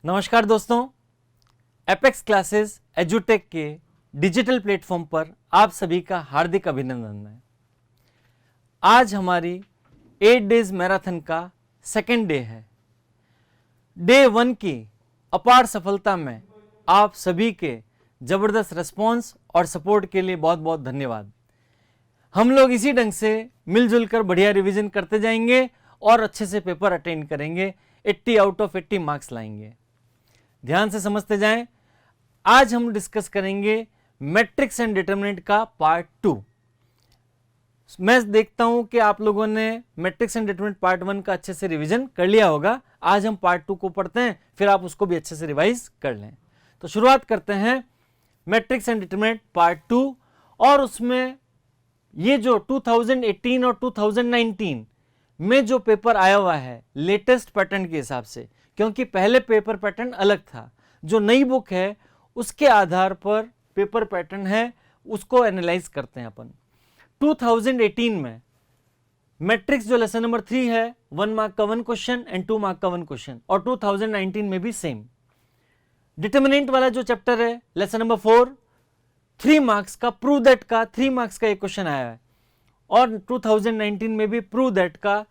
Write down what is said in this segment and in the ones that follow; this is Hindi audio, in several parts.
नमस्कार दोस्तों, एपेक्स क्लासेस एजुटेक के डिजिटल प्लेटफॉर्म पर आप सभी का हार्दिक अभिनंदन है। आज हमारी 8 डेज मैराथन का सेकेंड डे है। डे 1 की अपार सफलता में आप सभी के जबरदस्त रिस्पॉन्स और सपोर्ट के लिए बहुत बहुत धन्यवाद। हम लोग इसी ढंग से मिलजुल कर बढ़िया रिवीजन करते जाएंगे और अच्छे से पेपर अटेंड करेंगे, 80 आउट ऑफ 80 मार्क्स लाएंगे। ध्यान से समझते जाएं। आज हम डिस्कस करेंगे मैट्रिक्स एंड डिटरमिनेंट का पार्ट 2। मैं देखता हूं कि आप लोगों ने मैट्रिक्स एंड डिटरमिनेंट पार्ट 1 का अच्छे से रिवीजन कर लिया होगा। आज हम पार्ट 2 को पढ़ते हैं, फिर आप उसको भी अच्छे से रिवाइज कर लें। तो शुरुआत करते हैं मैट्रिक्स एंड डिटरमिनेंट पार्ट 2। और उसमें ये जो 2018 और 2019 में जो पेपर आया हुआ है लेटेस्ट पैटर्न के हिसाब से, क्योंकि पहले पेपर पैटर्न अलग था, जो नई बुक है उसके आधार पर पेपर पैटर्न है, उसको एनालाइज करते हैं अपन। 2018 में मैट्रिक्स जो लेसन नंबर 3 है, 1 मार्क का 1 क्वेश्चन एंड 2 मार्क का 1 क्वेश्चन, और 2019 में भी सेम। डिटरमिनेंट वाला जो चैप्टर है लेसन नंबर 4, 3 मार्क्स का प्रूव दैट का 3 मार्क्स का एक क्वेश्चन आया है, और 2019 में भी प्रूव दैट का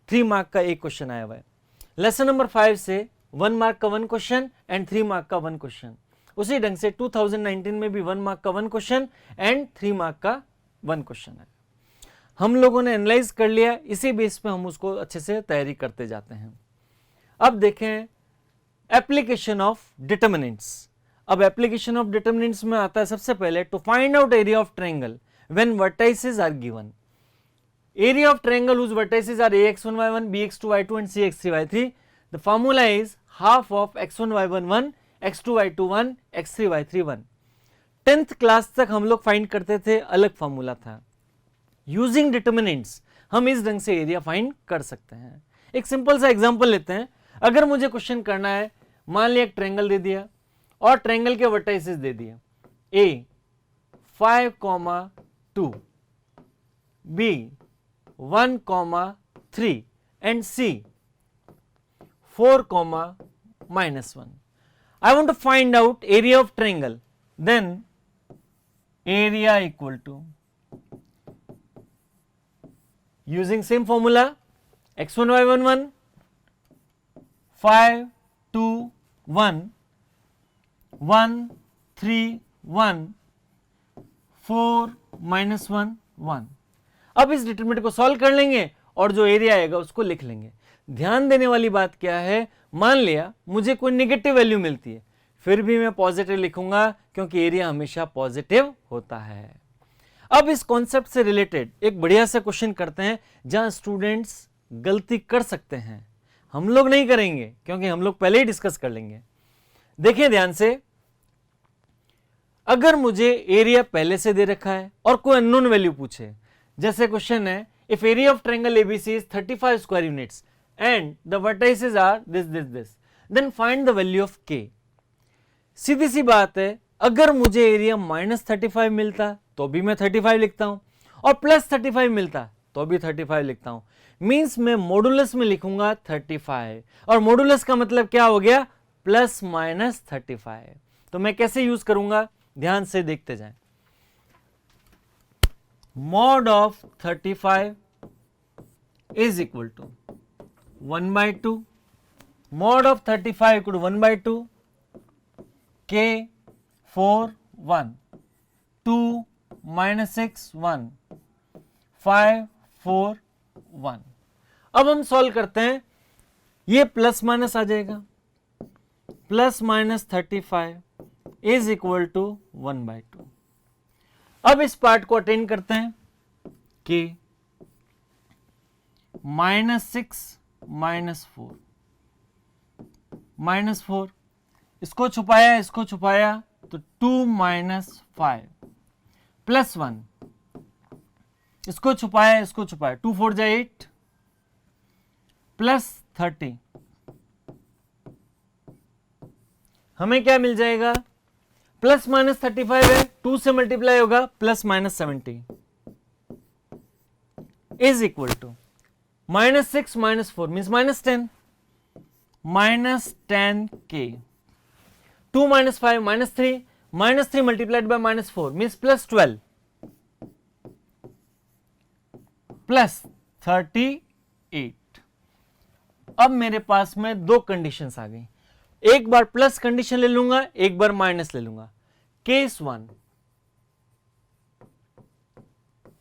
3 मार्क का एक क्वेश्चन आया हुआ है। लेसन नंबर 5 से 1 मार्क का 1 क्वेश्चन एंड 3 मार्क का 1 क्वेश्चन। उसी ढंग से 2019 में भी 1 मार्क का 1 क्वेश्चन एंड 3 मार्क का 1 क्वेश्चन है। हम लोगों ने एनालाइज कर लिया, इसी बेस पे हम उसको अच्छे से तैयारी करते जाते हैं। अब देखें एप्लीकेशन ऑफ डिटरमिनेंट्स। अब एप्लीकेशन ऑफ डिटरमिनेंट्स में आता है सबसे पहले to find out area of triangle when vertices are given. Area of triangle whose vertices are ax1 y1, bx2 y2 and cx3 y3. The formula is half of x1 y1 1, x2 y2 1, x3 y3 1. 10th class तक हम लोग फाइंड करते थे, अलग फॉर्मूला था। यूजिंग डिटरमिनेंट्स हम इस ढंग से एरिया फाइंड कर सकते हैं। एक सिंपल सा एग्जांपल लेते हैं। अगर मुझे क्वेश्चन करना है, मान लिया एक ट्रायंगल दे दिया और ट्रायंगल के वर्टाइसेस दे दिया, a 5, 2, b 1, 3 and C 4, -1. I want to find out area of triangle. Then area equal to, using same formula, x1 y1 1, 5 2 1, 1 3 1, 4 -1 1। अब इस डिटरमिनेंट को सॉल्व कर लेंगे और जो एरिया आएगा उसको लिख लेंगे। ध्यान देने वाली बात क्या है, मान लिया मुझे कोई नेगेटिव वैल्यू मिलती है, फिर भी मैं पॉजिटिव लिखूंगा क्योंकि एरिया हमेशा पॉजिटिव होता है। अब इस कॉन्सेप्ट से रिलेटेड एक बढ़िया सा क्वेश्चन करते हैं जहां स्टूडेंट्स गलती कर सकते हैं। हम लोग नहीं करेंगे क्योंकि हम लोग पहले ही डिस्कस कर लेंगे। देखिए ध्यान से, अगर मुझे एरिया पहले से दे रखा है और कोई अननोन वैल्यू पूछे, जैसे क्वेश्चन है if area of triangle ABC is 35 square units and the vertices are this then find the value of k. सीधी सी बात है, अगर मुझे एरिया -35 मिलता तो भी मैं 35 लिखता हूं, और +35 मिलता तो भी 35 लिखता हूं। मींस मैं मॉडुलस में लिखूंगा 35, और मॉडुलस का मतलब क्या हो गया, ±35। तो मैं कैसे यूज करूंगा, ध्यान से देखते जाएं। Mod of 35 is equal to 1/2, mod of 35 equal to 1/2, k 4 1, 2 -6 1, 5 4 1। अब हम सॉल्व करते हैं, ये प्लस माइनस आ जाएगा, +-35 इज इक्वल टू 1/2। अब इस पार्ट को अटेंड करते हैं कि -6 -4, इसको छुपाया तो 2 -5 +1, इसको छुपाया 2 4 जा 8 +30, हमें क्या मिल जाएगा, ±35 है, 2 से मल्टीप्लाई होगा, +-70 is equal to -6 -4 means -10, minus 10k, 2 minus 5 minus 3, minus 3 multiplied by minus 4 means plus 12 plus 38। अब मेरे पास में दो कंडीशंस आ गई, एक बार प्लस कंडीशन ले लूंगा, एक बार माइनस ले लूंगा। Case 1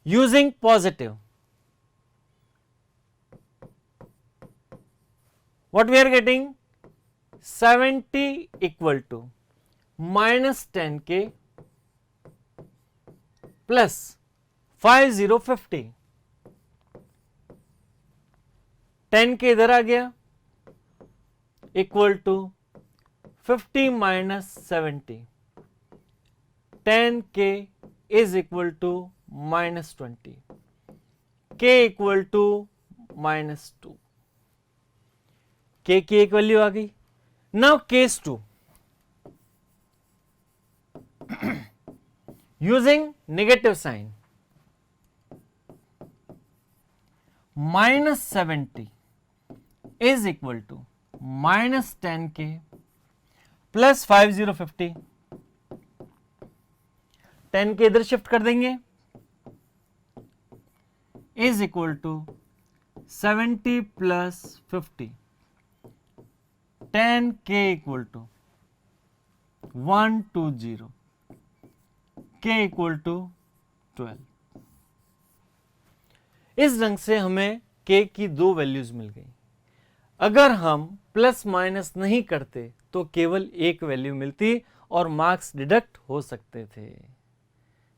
using positive, what we are getting 70 equal to minus 10k plus 5050, 10k इधर आ गया equal to 50 minus 70, 10k is equal to minus 20, k equal to minus 2, k की एक वैल्यू आ गई। Now case 2 using negative sign, minus 70 is equal to minus 10k plus 5050, 10k इधर शिफ्ट कर देंगे, is equal to 70 plus 50, 10k equal to 120, k equal to 12। इस ढंग से हमें k की दो वैल्यूज मिल गई। अगर हम प्लस माइनस नहीं करते तो केवल एक वैल्यू मिलती और मार्क्स डिडक्ट हो सकते थे।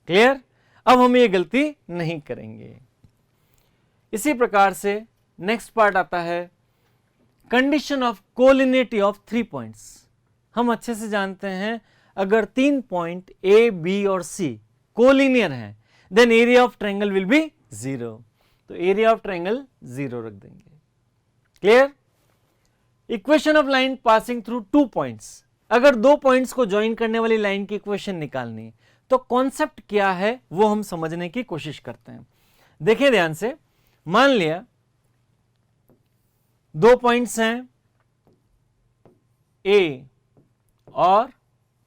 क्लियर? अब हम ये गलती नहीं करेंगे। इसी प्रकार से नेक्स्ट पार्ट आता है condition of collinearity of 3 points. हम अच्छे से जानते हैं अगर 3 पॉइंट ए बी और सी कोलिनियर हैं then area of triangle will be 0, तो एरिया ऑफ ट्रायंगल 0 रख देंगे। Clear? Equation of line passing through 2 points, अगर दो पॉइंट्स को ज्वाइन करने वाली लाइन की इक्वेशन निकालनी तो कॉन्सेप्ट क्या है वो हम समझने की कोशिश करते हैं। देखिए ध्यान से, मान लिया दो पॉइंट्स हैं ए और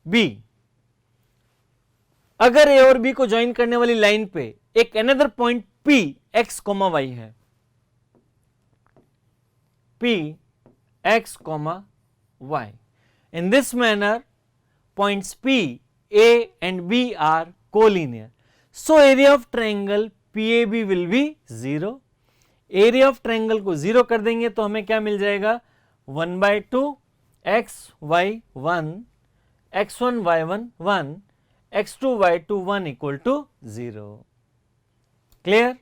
बी, अगर ए और बी को ज्वाइन करने वाली लाइन पे एक another point P X comma Y है, P X comma Y, in this manner points P A and B are collinear, so area of triangle PAB will be 0। Area of triangle को 0 कर देंगे तो हमें क्या मिल जाएगा 1/2 x y 1 x1 y1 1 x2 y2 1 equal to 0। Clear?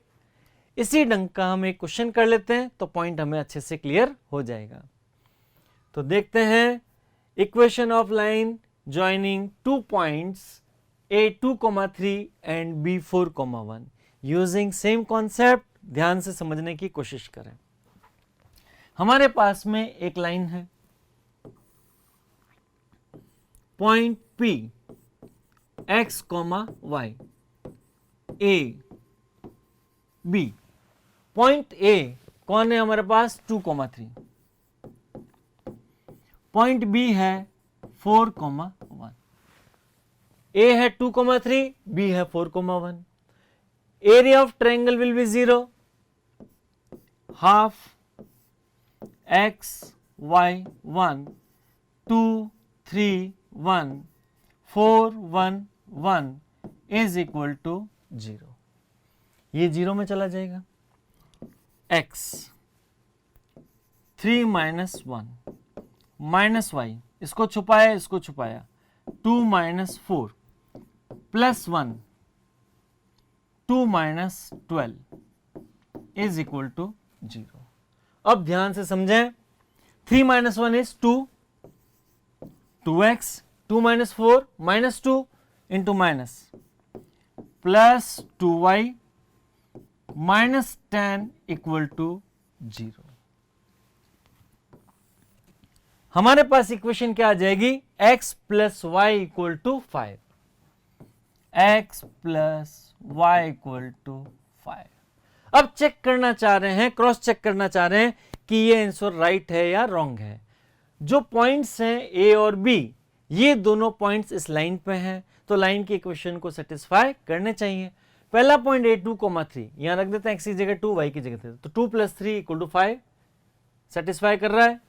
इसी ढंग का हम एक क्वेश्चन कर लेते हैं तो पॉइंट हमें अच्छे से क्लियर हो जाएगा। तो देखते हैं equation of line joining 2 points a2,3 and b4,1 using same concept. ध्यान से समझने की कोशिश करें। हमारे पास में एक लाइन है, point P x, y, A, B। Point A कौन है हमारे पास 2,3, पॉइंट B है 4,1, A है 2,3, B है 4,1। Area of triangle will be 0, half x y 1 2 3 1 4 1 1 is equal to 0। ये 0 में चला जाएगा। x 3 माइनस 1 माइनस वाई, इसको छुपाया इसको छुपाया, 2 minus 4 plus 1 2 minus 12 is equal to 0। अब ध्यान से समझें, 3 minus 1 is 2, 2x, 2 minus 4 minus 2 into minus plus 2y minus 10 equal to 0। हमारे पास इक्वेशन क्या आ जाएगी, x plus y equal to 5, x plus y equal to 5। अब चेक करना चाह रहे हैं, क्रॉस चेक करना चाह रहे हैं कि ये आंसर राइट है या रॉन्ग है। जो पॉइंट्स हैं ए और बी, ये दोनों पॉइंट्स इस लाइन पे हैं, तो लाइन की इक्वेशन को सेटिस्फाई करने चाहिए। पहला पॉइंट a2, 3, यहां रख देते हैं, x की जगह 2, y की जगह 3, तो 2 + 3 = 5 सेटिस्फाई कर रहा है।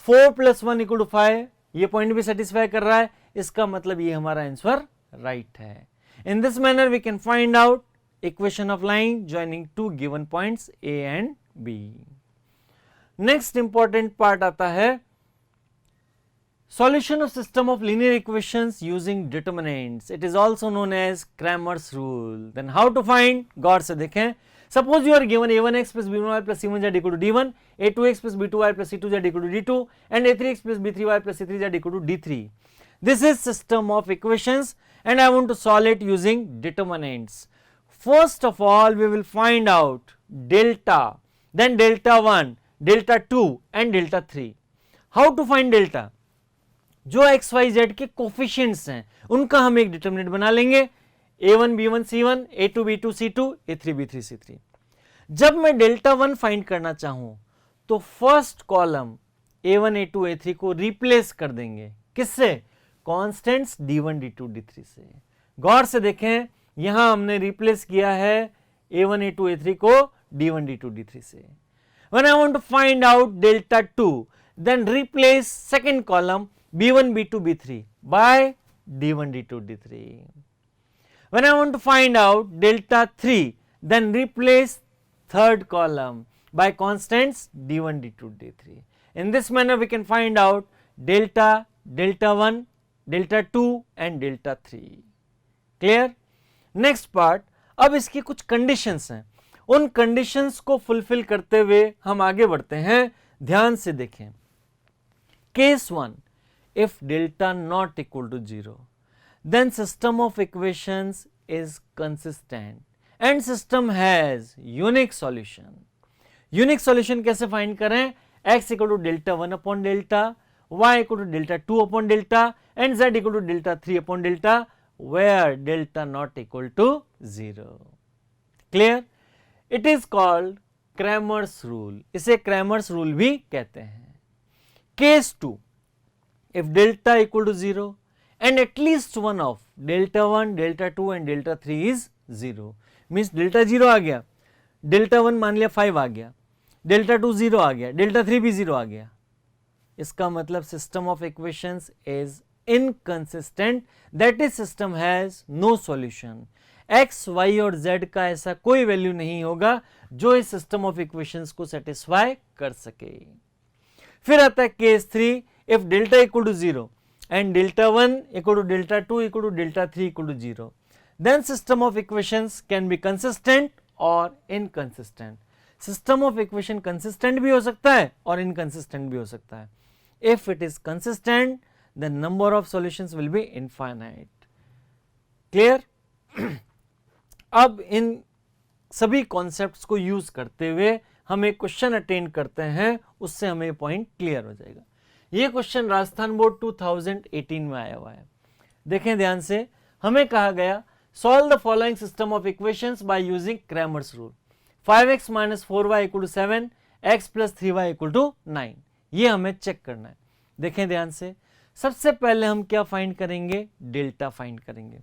4 + 1 = 5, ये पॉइंट भी सेटिस्फाई कर रहा है। इसका मतलब ये हमारा आंसर राइट है। In this manner we can find out equation of line joining two given points A and B. Next important part आता है solution of system of linear equations using determinants. It is also known as Cramer's rule. Then how to find? गौर से देखें। Suppose you are given a1x plus b1y plus c1z equal to d1, a2x plus b2y plus c2z equal to d2, and a3x plus b3y plus c3z equal to d3. This is system of equations and I want to solve it using determinants. First of all, we will find out delta, then delta 1, delta 2 and delta 3. How to find delta? जो एक्स वाई जेड के कोफिशिएंट्स हैं उनका हम एक डिटरमिनेंट बना लेंगे, a1 b1 c1, a2 b2 c2, a3 b3 c3। जब मैं डेल्टा 1 फाइंड करना चाहूं तो first column a1 a2 a3 को रिप्लेस कर देंगे, किससे? कांस्टेंट्स d1 d2 d3 से। गौर से देखें, यहां हमने रिप्लेस किया है a1 a2 a3 को d1 d2 d3 से। When I want to find out delta 2, then replace second column b1 b2 b3 by d1 d2 d3. When I want to find out delta 3, then replace third column by constants d1 d2 d3. In this manner we can find out delta, delta 1, delta 2 and delta 3. Clear? Next part, अब इसकी कुछ कंडीशंस हैं, उन कंडीशंस को फुलफिल करते हुए हम आगे बढ़ते हैं। ध्यान से देखें। Case 1, if delta not equal to 0, then system of equations is consistent and system has unique solution. Unique solution कैसे फाइंड करें? x equal to delta 1 upon delta, y equal to delta 2 upon delta and z equal to delta 3 upon delta, where delta not equal to 0. Clear? It is called Cramer's rule. इसे Cramer's rule भी कहते हैं। Case 2, if delta equal to 0 and at least one of delta 1, delta 2 and delta 3 is 0, means delta 0 आ गया, delta 1 मान लिया 5 आ गया, delta 2 0 आ गया, delta 3 भी 0 आ गया। इसका मतलब system of equations is inconsistent, that is system has no solution. x, y और z का ऐसा कोई वैल्यू नहीं होगा जो इस सिस्टम ऑफ इक्वेशंस को सेटिस्फाई कर सके। फिर आता है case 3, if delta equal to 0 and delta 1 equal to delta 2 equal to delta 3 equal to 0, then system of equations can be consistent or inconsistent. System of equation consistent भी हो सकता है और inconsistent भी हो सकता है। If it is consistent, the number of solutions will be infinite. Clear? अब इन सभी कॉन्सेप्ट्स को यूज करते हुए हम एक क्वेश्चन अटेंड करते हैं, उससे हमें पॉइंट क्लियर हो जाएगा। ये क्वेश्चन राजस्थान बोर्ड 2018 में आया हुआ है। देखें ध्यान से, हमें कहा गया solve the following system of equations by using Cramer's rule. 5x - 4y = 7, x + 3y = 9। ये हमें चेक करना है। देखें ध्यान से, सबसे पहले हम क्या फाइंड करेंगे? डेल्टा फाइंड करेंगे।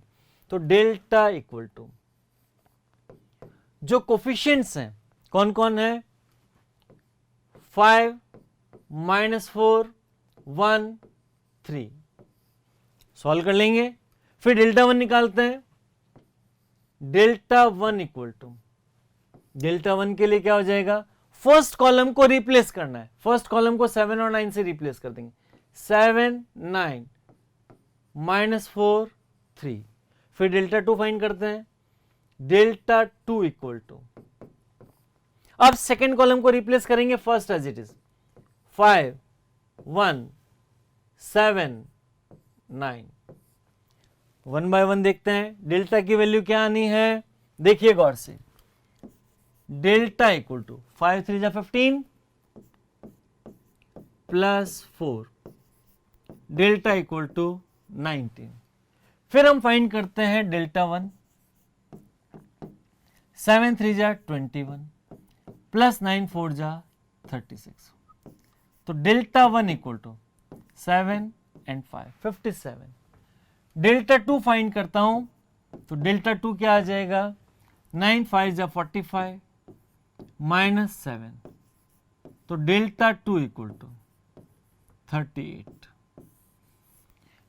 तो डेल्टा इक्वल टू जो कोफिशिएंट्स हैं कौन कौन है? 5 - 4 1 3 सॉल्व कर लेंगे। फिर डेल्टा 1 निकालते हैं। डेल्टा 1 इक्वल टू डेल्टा 1 के लिए क्या हो जाएगा? फर्स्ट कॉलम को रिप्लेस करना है। फर्स्ट कॉलम को 7 और 9 से रिप्लेस कर देंगे। 7 9 -4 3। फिर डेल्टा 2 फाइंड करते हैं। डेल्टा 2 इक्वल टू, अब सेकेंड कॉलम को रिप्लेस करेंगे first as it is. 5 1 7 9। One by one देखते हैं डेल्टा की वैल्यू क्या आनी है। देखिए गौर से, delta equal to 5 3 15 plus 4, delta equal to 19। फिर हम फाइंड करते हैं डेल्टा 1। 7 3 21 प्लस 9 4 36। तो delta 1 equal to 7 and 5, 57। Delta 2 find करता हूं, तो डेल्टा 2 क्या आ जाएगा, 9 5 जा 45 माइनस 7, तो डेल्टा 2 इक्वल टू 38।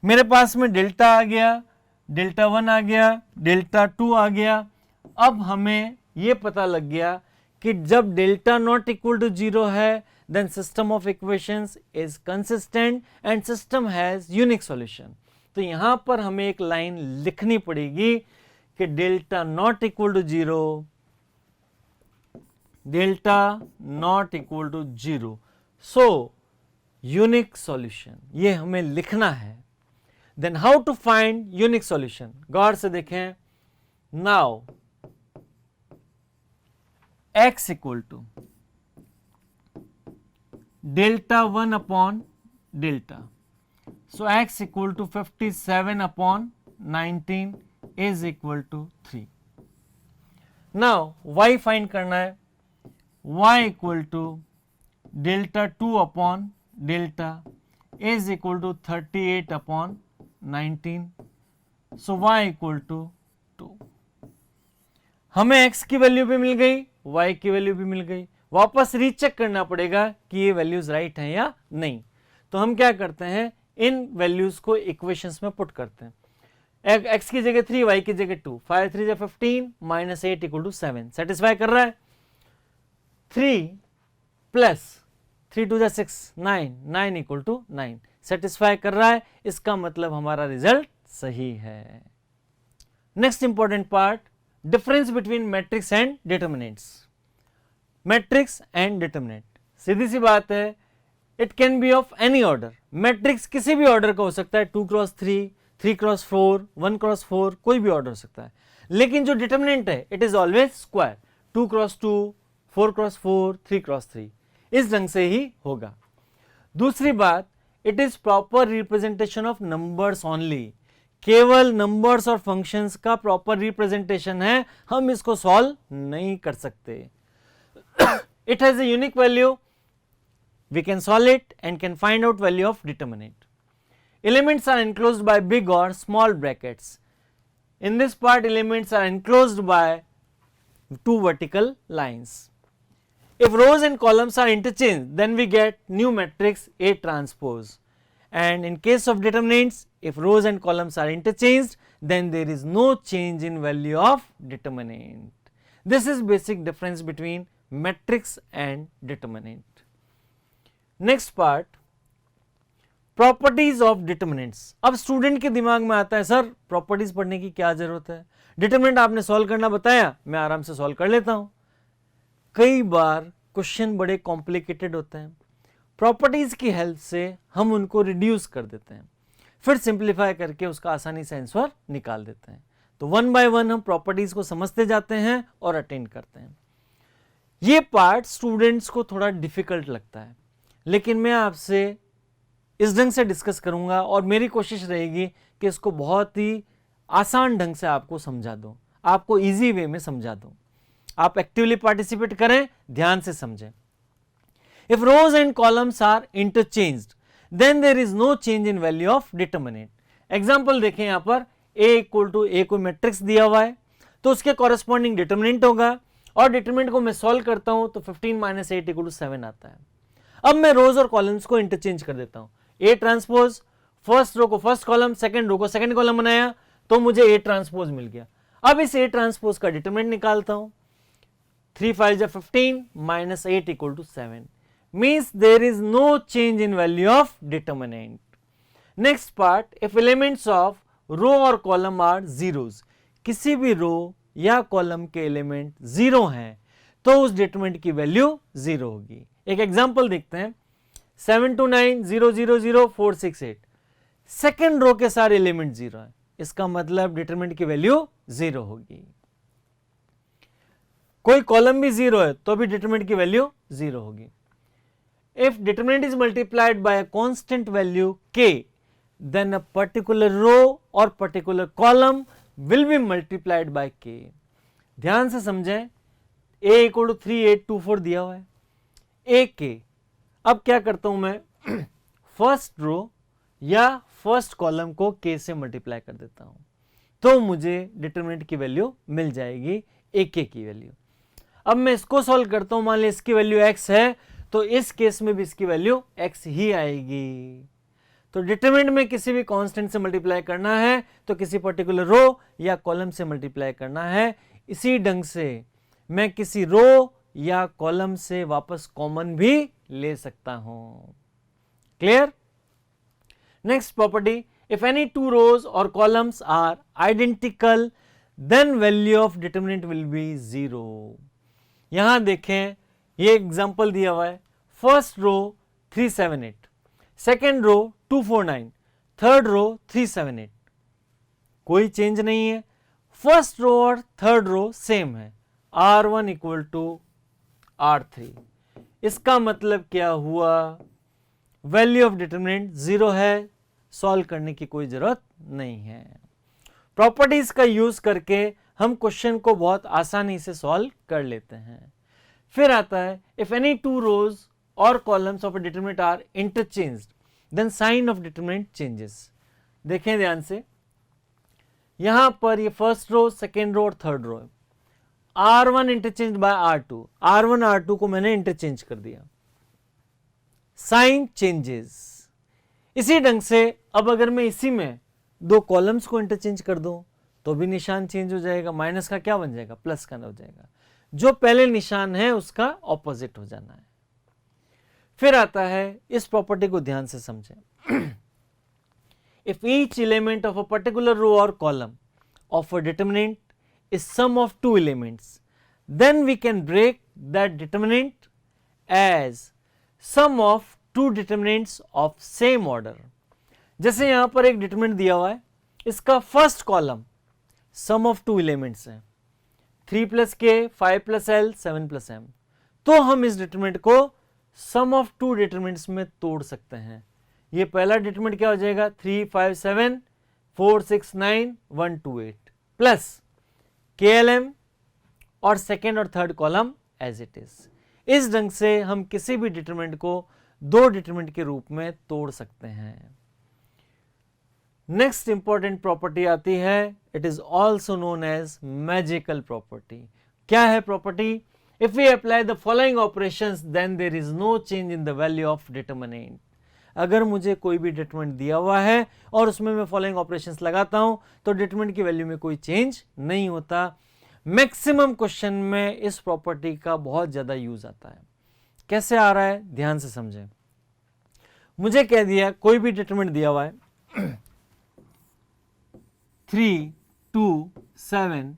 मेरे पास में डेल्टा आ गया, डेल्टा 1 आ गया, डेल्टा 2 आ गया। अब हमें यह पता लग गया कि जब डेल्टा नॉट इक्वल टू 0 है, then system of equations is consistent and system has unique solution। तो यहां पर हमें एक लाइन लिखनी पड़ेगी कि delta not equal to 0, delta not equal to 0, so unique solution, ये हमें लिखना है। Then how to find unique solution, गौर से देखें। Now x equal to delta 1 upon delta, so x equal to 57 upon 19 is equal to 3। Now y find करना है, y equal to delta 2 upon delta is equal to 38 upon 19, so y equal to 2। हमें x की वैल्यू भी मिल गई, y की वैल्यू भी मिल गई। वापस रीचेक करना पड़ेगा कि ये वैल्यूज राइट हैं या नहीं। तो हम क्या करते हैं, इन वैल्यूज को इक्वेशंस में पुट करते हैं। x की जगह 3, y की जगह 2, 5 3 जा 15 माइनस 8 इक्वल टू 7, सेटिस्फाई कर रहा है। 3 प्लस 3 2 जा 6, 9, 9 इक्वल टू 9, सेटिस्फाई कर रहा है। इसका मतलब हमारा रिजल्ट सही है। Next important part, difference between matrix and determinants. Matrix and determinant, सीधी सी बात है, it can be of any order. Matrix किसी भी ऑर्डर का हो सकता है, 2x3, 3x4, 1x4, कोई भी ऑर्डर हो सकता है। लेकिन जो डिटर्मिनेंट है, it is always square, 2x2, 4x4, 3x3, इस ढंग से ही होगा। दूसरी बात, it is proper representation of numbers only, केवल नंबर्स और फंक्शंस का प्रॉपर रिप्रेजेंटेशन है, हम इसको सॉल्व नहीं कर सकते। It has a unique value, we can solve it and can find out value of determinant. Elements are enclosed by big or small brackets. In this part, elements are enclosed by two vertical lines. If rows and columns are interchanged, then we get new matrix A transpose. And in case of determinants, if rows and columns are interchanged, then there is no change in value of determinant. This is basic difference between matrix and determinant. Next part, properties of determinants. अब स्टूडेंट के दिमाग में आता है, सर प्रॉपर्टीज पढ़ने की क्या जरूरत है, डिटरमिनेंट आपने सॉल्व करना बताया, मैं आराम से सॉल्व कर लेता हूं। कई बार क्वेश्चन बड़े कॉम्प्लिकेटेड होते हैं, प्रॉपर्टीज की हेल्प से हम उनको रिड्यूस कर देते हैं, फिर सिंप्लीफाई करके उसका आसानी से आंसर निकाल देते हैं। तो वन बाय वन हम प्रॉपर्टीज को समझते जाते हैं और अटेंड करते हैं। ये पार्ट स्टूडेंट्स को थोड़ा डिफिकल्ट लगता है, लेकिन मैं आपसे इस ढंग से डिस्कस करूंगा और मेरी कोशिश रहेगी कि इसको बहुत ही आसान ढंग से आपको समझा दूं, आपको इजी वे में समझा दूं। आप एक्टिवली पार्टिसिपेट करें, ध्यान से समझें। If rows and columns are interchanged, then there is no change in value of determinant. Example देखें, यहां पर a इक्वल टू a को मैट्रिक्स दिया हुआ है, तो उसके कॉरेस्पॉन्डिंग डिटरमिनेंट होगा, और डिटरमिनेंट को मैं सॉल्व करता हूं तो 15 माइनस 8 इक्वल टू 7 आता है। अब मैं रोज और कॉलम्स को इंटरचेंज कर देता हूं, ए ट्रांसपोज, फर्स्ट रो को फर्स्ट कॉलम, सेकंड रो को सेकंड कॉलम बनाया, तो मुझे ए ट्रांसपोज मिल गया। अब इस ए ट्रांसपोज का डिटरमिनेंट निकालता हूं, 3 5 जा 15 minus 8 equal to 7, means there is no change in value of determinant. Next part, if elements of row और कॉलम आर जीरोज, किसी भी रो या कॉलम के एलिमेंट जीरो हैं तो उस डिटरमिनेंट की वैल्यू जीरो होगी। एक एग्जांपल देखते हैं, 7 2 9 0 0 0 4 6 8, सेकेंड रो के सारे एलिमेंट जीरो है, इसका मतलब डिटरमिनेंट की वैल्यू जीरो होगी। कोई कॉलम भी जीरो है तो भी डिटरमिनेंट की वैल्यू जीरो होगी। If determinant is multiplied by a constant value k, then a particular row or particular column will be multiplied by k। ध्यान से समझें, a इक्वल टू 3 8 2 4 दिया हुआ है, a k, अब क्या करता हूं मैं, फर्स्ट रो या फर्स्ट कॉलम को k से मल्टीप्लाई कर देता हूं, तो मुझे डिटरमिनेंट की वैल्यू मिल जाएगी ak की वैल्यू। अब मैं इसको सॉल्व करता हूं, मान ली इसकी वैल्यू x है, तो इस केस में भी इसकी वैल्यू x ही आएगी। तो डिटरमिनेंट में किसी भी कांस्टेंट से मल्टीप्लाई करना है तो किसी पर्टिकुलर रो या कॉलम से मल्टीप्लाई करना है। इसी ढंग से मैं किसी रो या कॉलम से वापस कॉमन भी ले सकता हूं। Clear? Next property, if any two rows और columns are identical then value of determinant will be 0। यहां देखें, ये एग्जांपल दिया हुआ है, first row 378, second row 249, third row 378, कोई चेंज नहीं है। फर्स्ट रो और थर्ड रो सेम है, R1 इक्वल टू R3। इसका मतलब क्या हुआ, वैल्यू ऑफ डिटरमिनेंट 0 है, सॉल्व करने की कोई जरूरत नहीं है। प्रॉपर्टीज का यूज करके हम क्वेश्चन को बहुत आसानी से सॉल्व कर लेते हैं। फिर आता है, इफ एनी टू रोज और columns of a determinant are interchanged then sign of determinant changes. देखें ध्यान से, यहां पर ये फर्स्ट रो, सेकेंड रो और थर्ड रो है। R1 interchange bye R2, R1 R2 को मैंने इंटरचेंज कर दिया, साइन चेंजेस। इसी ढंग से अब अगर मैं इसी में दो कॉलम्स को इंटरचेंज कर दूं तो भी निशान चेंज हो जाएगा, माइनस का क्या बन जाएगा, प्लस का हो जाएगा। जो पहले निशान है उसका ऑपोजिट हो जाना है। फिर आता है, इस प्रॉपर्टी को ध्यान से समझें। If each element of a particular row और column of a determinant is sum of two elements, then we can break that determinant as sum of two determinants of same order. जैसे यहां पर एक डिटरमिनेंट दिया हुआ है, इसका first column sum of two elements है, 3 + k, 5 + l, 7 + m। तो हम इस डिटरमिनेंट को सम ऑफ टू डिटरमिनेंट्स में तोड़ सकते हैं। ये पहला डिटरमिनेंट क्या हो जाएगा, 3, 5, 7, 4, 6, 9, 1, 2, 8 प्लस KLM और सेकेंड और third column as it is. इस ढंग से हम किसी भी डिटरमिनेंट को दो डिटरमिनेंट के रूप में तोड़ सकते हैं। नेक्स्ट इंपॉर्टेंट प्रॉपर्टी आती है, it is also known as magical property. क्या है property, if we apply the following operations then there is no change in the value of determinant. अगर मुझे कोई भी डिटरमिनेंट दिया हुआ है और उसमें मैं फॉलोइंग ऑपरेशंस लगाता हूं तो डिटरमिनेंट की वैल्यू में कोई चेंज नहीं होता। मैक्सिमम क्वेश्चन में इस प्रॉपर्टी का बहुत ज्यादा यूज आता है। कैसे आ रहा है, ध्यान से समझें। मुझे कह दिया, कोई भी डिटरमिनेंट दिया हुआ है 3, 2, 7,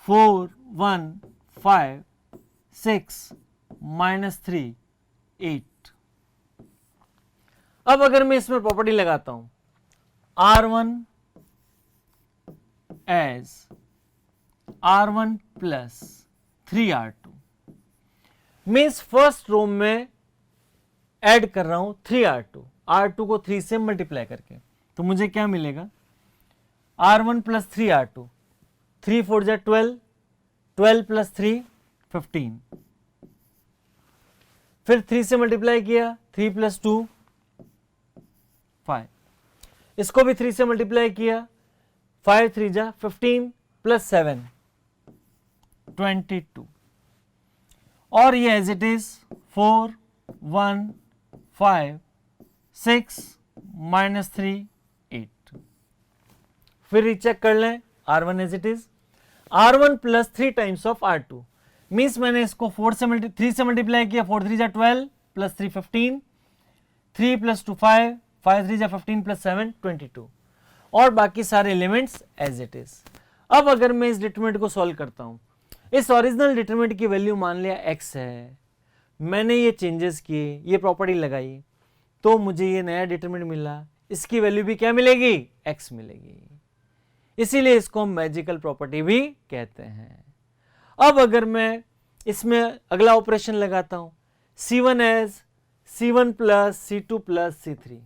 4, 1, 5, 6, -3, 8। अब अगर मैं इसमें प्रॉपर्टी लगाता हूं R1 एज R1 + 3R2, मैं इस फर्स्ट रो में ऐड कर रहा हूं 3R2, R2 को 3 से मल्टीप्लाई करके, तो मुझे क्या मिलेगा, R1 + 3R2, 3 4 जा 12, 12 + 3 15, फिर 3 से मल्टीप्लाई किया, 3 + 2 5, इसको भी 3 से मल्टीप्लाई किया, 5 3 जा 15 + 7 22, और ये एज इट इज 4 1 5 6 -3 8। फिर रीचेक कर लें, R1 as it is, R1 + 3 times of R2 means मैंने इसको 3 से मल्टीप्लाई किया, 4 3 जा 12 + 3 15, 3 + 2 5, 5 3 जा 15 + 7 22, और बाकी सारे एलिमेंट्स एज इट इज। अब अगर मैं इस डिटरमिनेंट को सॉल्व करता हूं, इस ओरिजिनल डिटरमिनेंट की वैल्यू मान लिया x है, मैंने ये चेंजेस किए, ये प्रॉपर्टी लगाई, तो मुझे ये नया डिटरमिनेंट मिला, इसकी वैल्यू भी क्या मिलेगी, x मिलेगी। इसीलिए इसको हम मैजिकल प्रॉपर्टी भी कहते हैं। अब अगर मैं इसमें अगला ऑपरेशन लगाता हूं, C1 as C1 + C2 + C3,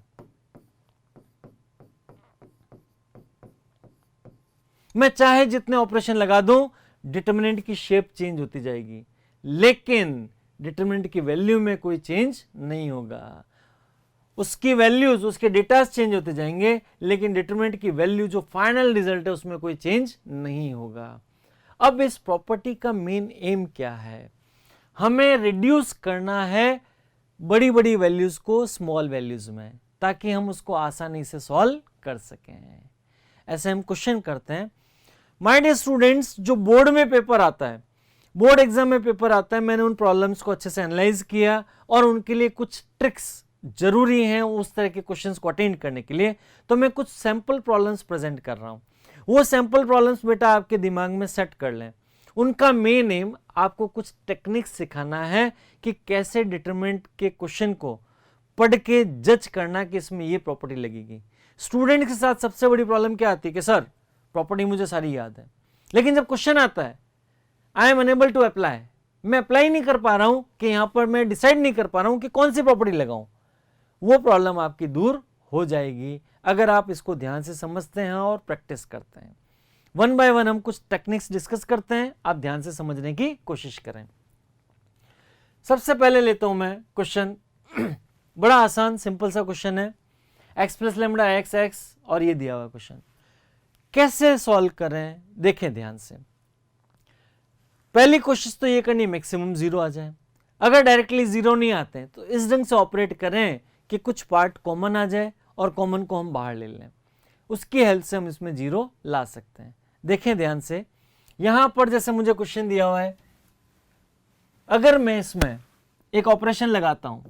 मैं चाहे जितने ऑपरेशन लगा दूं डिटरमिनेंट की शेप चेंज होती जाएगी, लेकिन डिटरमिनेंट की वैल्यू में कोई चेंज नहीं होगा। उसकी वैल्यूज, उसके डेटास चेंज होते जाएंगे, लेकिन डिटरमिनेंट की वैल्यू जो फाइनल रिजल्ट है उसमें कोई चेंज नहीं होगा। अब इस प्रॉपर्टी का मेन एम क्या है? हमें रिड्यूस करना है बड़ी बड़ी वैल्यूज को स्मॉल वैल्यूज में, ताकि हम उसको आसानी से सॉल्व कर सकें। ऐसे हम क्वेश्चन करते हैं। माय डियर स्टूडेंट्स, जो बोर्ड में पेपर आता है, बोर्ड एग्जाम में पेपर आता है, मैंने उन प्रॉब्लम्स को अच्छे से एनालाइज किया और उनके लिए कुछ ट्रिक्स जरूरी हैं उस तरह के क्वेश्चंस को अटेंड करने के लिए, तो मैं कुछ सैंपल प्रॉब्लम्स प्रेजेंट कर रहा हूं। वो सैंपल प्रॉब्लम्स बेटा आपके दिमाग में सेट कर लें। उनका मेन एम आपको कुछ टेक्निक्स सिखाना है कि कैसे डिटरमिनेंट के क्वेश्चन को पढ़ के जज करना कि इसमें ये प्रॉपर्टी लगेगी। स्टूडेंट के साथ सबसे बड़ी प्रॉब्लम क्या आती है कि सर प्रॉपर्टी मुझे सारी याद है, लेकिन जब क्वेश्चन आता है I am unable to apply, मैं अप्लाई नहीं कर पा रहा हूं कि यहां पर मैं डिसाइड नहीं कर पा रहा हूं कि कौन सी प्रॉपर्टी लगाऊं। वो प्रॉब्लम आपकी दूर हो जाएगी अगर आप इसको ध्यान से समझते हैं और प्रैक्टिस करते हैं। वन बाय वन हम कुछ टेक्निक्स डिस्कस करते हैं, आप ध्यान से समझने की कोशिश करें। सबसे पहले लेता हूं मैं क्वेश्चन, बड़ा आसान सिंपल सा क्वेश्चन है, x plus lambda x x और ये दिया हुआ क्वेश्चन कैसे सॉल्व करें, देखें ध्यान से। पहली कोशिश तो ये करनी मैक्सिमम जीरो आ जाए। अगर डायरेक्टली जीरो नहीं आते हैं तो इस ढंग से ऑपरेट करें कि कुछ पार्ट कॉमन आ जाए और कॉमन को हम बाहर ले लें, उसकी हेल्प से हम इसमें जीरो ला सकते हैं। देखें ध्यान से, यहां पर जैसे मुझे क्वेश्चन दिया हुआ है, अगर मैं इसमें एक ऑपरेशन लगाता हूं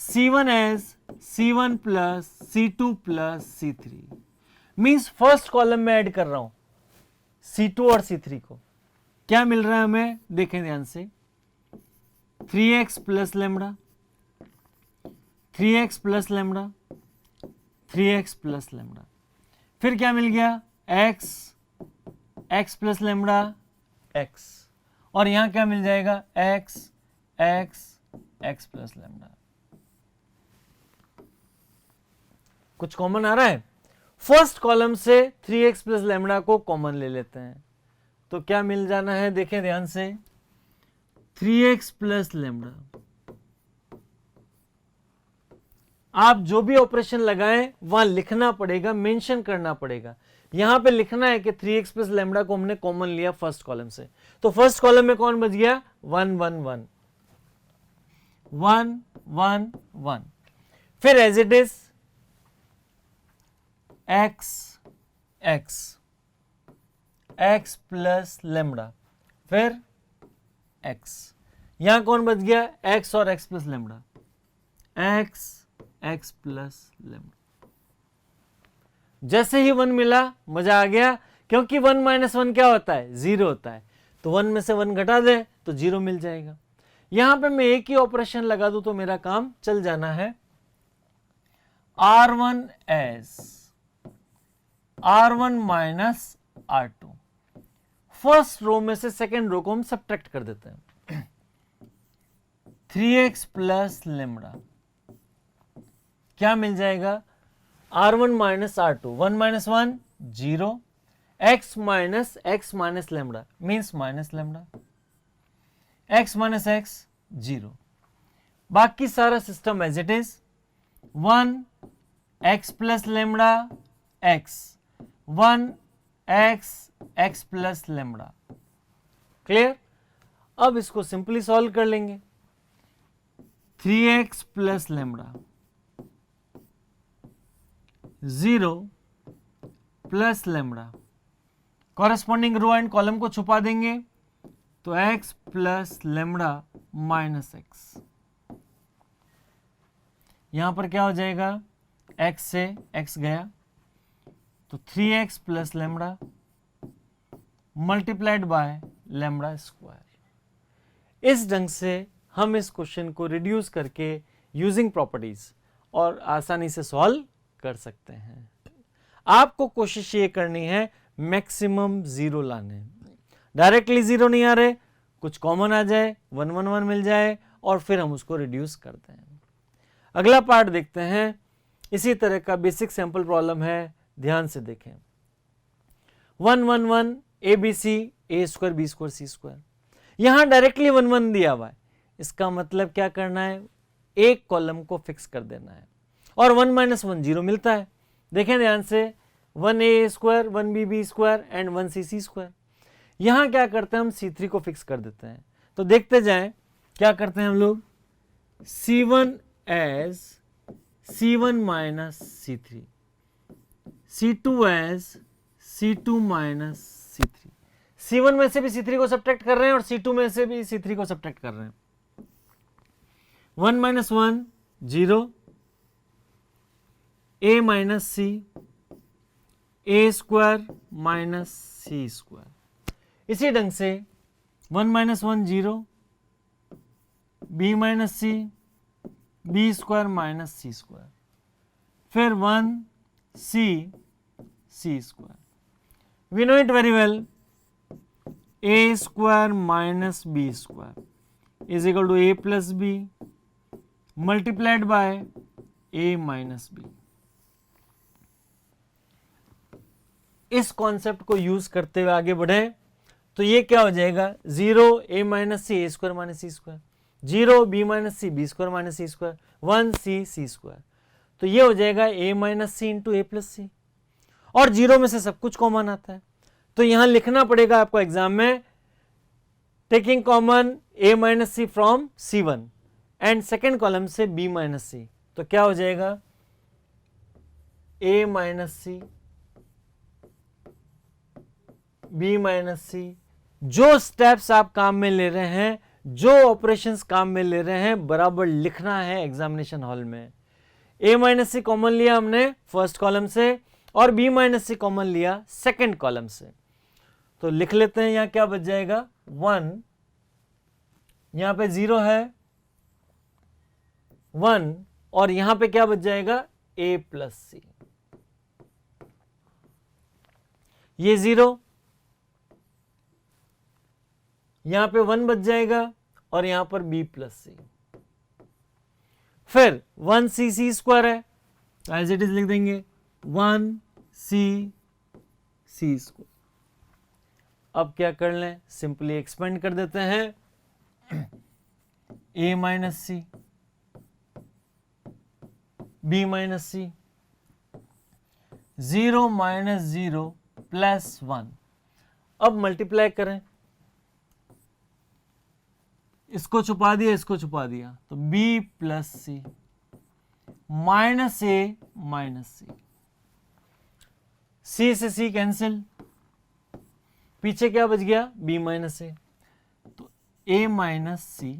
C1 as C1 plus C2 plus C3, means first column में ऐड कर रहा हूं C2 और C3 को, क्या मिल रहा है हमें, देखें ध्यान से, 3x plus lambda, 3x plus lambda, 3x plus lambda, फिर क्या मिल गया x प्लस लेमडा x, और यहां क्या मिल जाएगा x प्लस लेमडा। कुछ कॉमन आ रहा है, फर्स्ट कॉलम से 3x प्लस लेमडा को कॉमन ले लेते हैं तो क्या मिल जाना है, देखें ध्यान से, 3x प्लस लेमडा। आप जो भी ऑपरेशन लगाएं वहां लिखना पड़ेगा, मेंशन करना पड़ेगा। यहां पे लिखना है कि 3x प्लस लेमडा को हमने कॉमन लिया फर्स्ट कॉलम से, तो फर्स्ट कॉलम में कौन बच गया, 1 1 1 1 1 1, फिर as it is x plus lambda, फिर x, यहां कौन बच गया, x और x plus lambda, x plus lambda. जैसे ही 1 मिला मजा आ गया, क्योंकि 1 माइनस 1 क्या होता है, 0 होता है, तो 1 में से 1 घटा दे तो 0 मिल जाएगा। यहां पे मैं एक ही ऑपरेशन लगा दूं तो मेरा काम चल जाना है, R1 as R1 minus R2, first row में से सेकेंड रो को हम सब्ट्रैक्ट कर देते हैं, 3x प्लस लेमडा, क्या मिल जाएगा, R1 minus R2, 1 minus 1 0, x minus lambda means minus lambda, x minus x 0, बाकी सारा system as it is, 1 x plus lambda x, 1 x plus lambda, clear. अब इसको सिंपली सॉल्व कर लेंगे, 3x plus lambda 0 plus lambda, corresponding row and column को छुपा देंगे तो x plus lambda minus x, यहां पर क्या हो जाएगा, x से x गया तो 3x plus lambda multiplied by lambda square. इस ढंग से हम इस क्वेश्चन को रिड्यूस करके यूजिंग प्रॉपर्टीज और आसानी से सॉल्व कर सकते हैं। आपको कोशिश ये करनी है मैक्सिमम जीरो लाने, डायरेक्टली जीरो नहीं आ रहे, कुछ कॉमन आ जाए, 1 1 1 मिल जाए और फिर हम उसको रिड्यूस करते हैं। अगला पार्ट देखते हैं, इसी तरह का बेसिक सैंपल प्रॉब्लम है, ध्यान से देखें, 1 1 1 ABC A square B square C square, यहां डायरेक्टली 1 1 दिया हुआ है, इसका मतलब क्या करना है, एक कॉलम को फिक्स कर देना है। और 1 माइनस 1 0 मिलता है। देखें ध्यान से, 1a square 1bb square and 1cc square. यहाँ क्या करते हैं हम, C3 को फिक्स कर देते हैं। तो देखते जाएं क्या करते हैं हम लोग, C1 as C1 minus C3, C2 as C2 minus C3। C1 में से भी C3 को सब्ट्रैक्ट कर रहे हैं और C2 में से भी C3 को सब्ट्रैक्ट कर रहे हैं। 1 minus 1 0, a minus C, a square minus C square. इसी ढंग से 1 minus 1 0, b minus C, b square minus C square, फिर 1 C C square. We know it very well, a square minus b square is equal to a plus b multiplied by a minus b। इस कॉन्सेप्ट को यूज करते हुए आगे बढ़े तो ये क्या हो जाएगा, 0 a minus C, a square minus C square, 0 b minus C, b square minus C square, 1 c c square. तो ये हो जाएगा a minus C into A plus C, और 0 में से सब कुछ कॉमन आता है। तो यहां लिखना पड़ेगा आपको एग्जाम में, taking common a minus C from C1 and second column से b माइनस सी। तो क्या हो जाएगा, a minus C, b minus C. जो स्टेप्स आप काम में ले रहे हैं, जो ऑपरेशंस काम में ले रहे हैं, बराबर लिखना है एग्जामिनेशन हॉल में। a माइनस सी कॉमन लिया हमने फर्स्ट कॉलम से और b माइनस सी कॉमन लिया सेकेंड कॉलम से। तो लिख लेते हैं, यहां क्या बच जाएगा, 1, यहां पे 0 है 1, और यहां पे क्या बच जाएगा, a प्लस सी। ये 0, यहां पे 1 बच जाएगा और यहां पर b प्लस सी। फिर 1 c c स्क्वायर है, एज इट इज लिख देंगे 1 c c स्क्वायर। अब क्या कर लें, सिंपली एक्सपेंड कर देते हैं, a minus C, b minus C, 0 minus 0 plus 1। अब मल्टीप्लाई करें, इसको छुपा दिया, इसको छुपा दिया, तो b plus C minus A minus C, c से c कैंसिल, पीछे क्या बच गया, b माइनस ए। तो a minus C,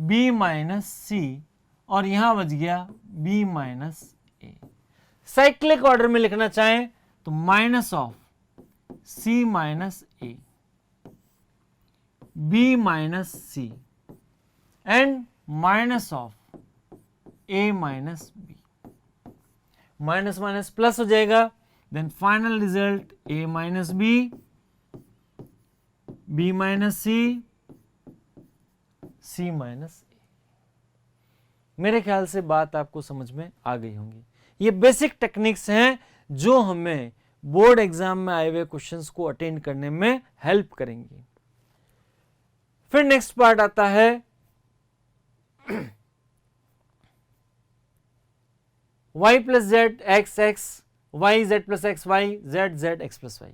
b minus C, और यहां बच गया b minus A. Cyclic order में लिखना चाहें तो minus of c minus A, b minus C and minus of a minus b। Minus minus plus हो जाएगा, then final result a minus b, b minus c, c minus a। मेरे ख्याल से बात आपको समझ में आ गई होंगी। ये बेसिक टेक्निक्स हैं जो हमें बोर्ड एग्जाम में आए हुए क्वेश्चंस को अटेंड करने में हेल्प करेंगी। फिर नेक्स्ट पार्ट आता है y plus z x x, y z plus x y, z z x plus y.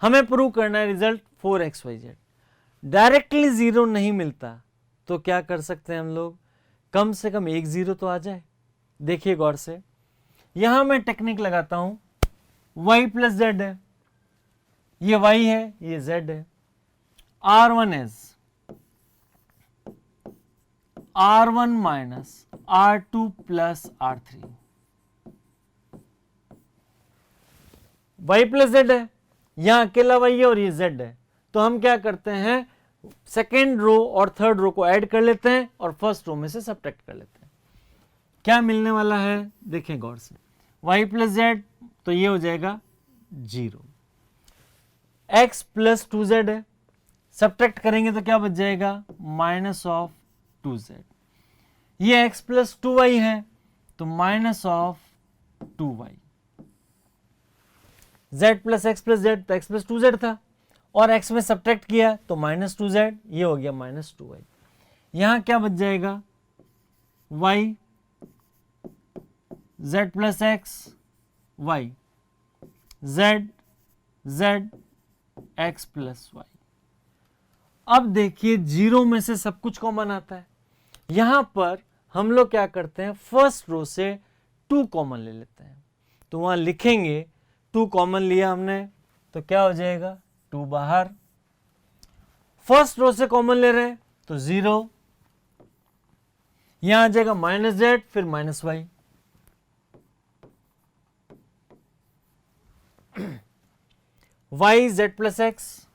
हमें प्रूव करना है रिजल्ट 4xyz। डायरेक्टली 0 नहीं मिलता तो क्या कर सकते हैं हम लोग, कम से कम एक 0 तो आ जाए। देखिए गौर से, यहां मैं टेक्निक लगाता हूं, y प्लस जेड है, ये y है, ये z है, r1 as r1 minus r2 plus r3, y plus z है, यहां अकेला y है और ये z है। तो हम क्या करते हैं, सेकेंड रो और थर्ड रो को ऐड कर लेते हैं और फर्स्ट रो में से सब्ट्रैक्ट कर लेते हैं। क्या मिलने वाला है, देखें गौर से, y प्लस जेड, तो ये हो जाएगा 0, x प्लस 2z है, सब्ट्रैक्ट करेंगे तो क्या बच जाएगा, माइनस ऑफ 2z। ये x प्लस 2y है तो minus of 2y। z plus x plus Z, तो x प्लस 2z था और x में सब्ट्रैक्ट किया तो माइनस 2z, ये हो गया माइनस 2y। यहां क्या बच जाएगा, y z plus x y z z x plus y. अब देखिए जीरो में से सब कुछ कॉमन आता है। यहां पर हम लोग क्या करते हैं, फर्स्ट रो से 2 कॉमन ले लेते हैं। तो वहां लिखेंगे 2 कॉमन लिया हमने तो क्या हो जाएगा, 2 बाहर। फर्स्ट रो से कॉमन ले रहे हैं तो 0, यहां आ जाएगा माइनस जेड फिर minus y. Y z plus x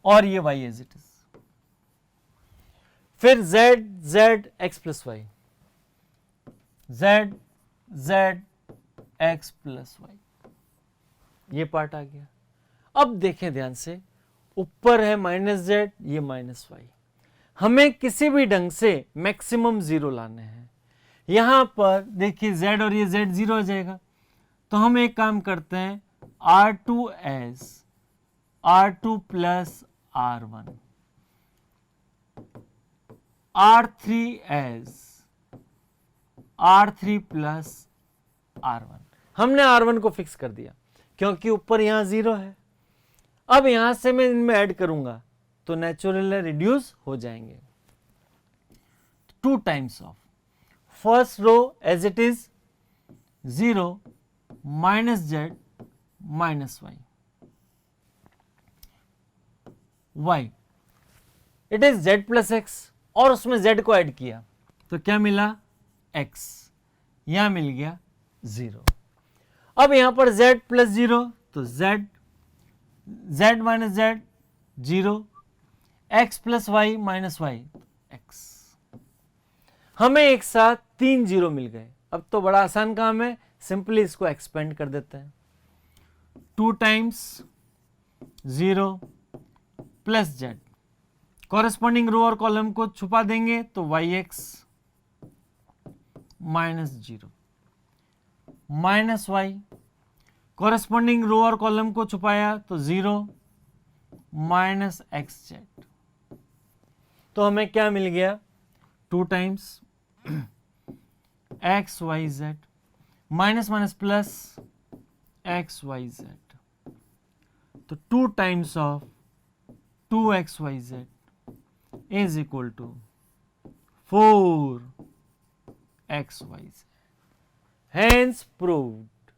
और ये y एज इट इज, फिर z z x plus y, z z x plus y, ये पार्ट आ गया। अब देखें ध्यान से, ऊपर है माइनस जेड, ये माइनस वाई। हमें किसी भी ढंग से मैक्सिमम 0 लाने हैं। यहां पर देखिए z और ये z 0 हो जाएगा, तो हम एक काम करते हैं, R2 as R2 plus R1, R3 as R3 plus R1। हमने R1 को फिक्स कर दिया क्योंकि ऊपर यहां 0 है। अब यहां से मैं इनमें ऐड करूंगा तो नेचुरल रिड्यूस हो जाएंगे। 2 times of first row as it is 0 minus z minus y, y it is z plus x और उसमें z को ऐड किया तो क्या मिला, x, यहां मिल गया 0। अब यहां पर z प्लस 0 तो z minus z 0, x plus y minus y x। हमें एक साथ 3 0 मिल गए। अब तो बड़ा आसान काम है, सिंपली इसको एक्सपेंड कर देते हैं। 2 times 0 plus Z, corresponding row और कॉलम को छुपा देंगे तो yx minus 0 minus Y, corresponding row और कॉलम को छुपाया तो 0 माइनस एक्स जेड। तो हमें क्या मिल गया, 2 times x y z minus minus plus x y z, तो 2 times of 2xyz is equal to 4xyz, hence proved।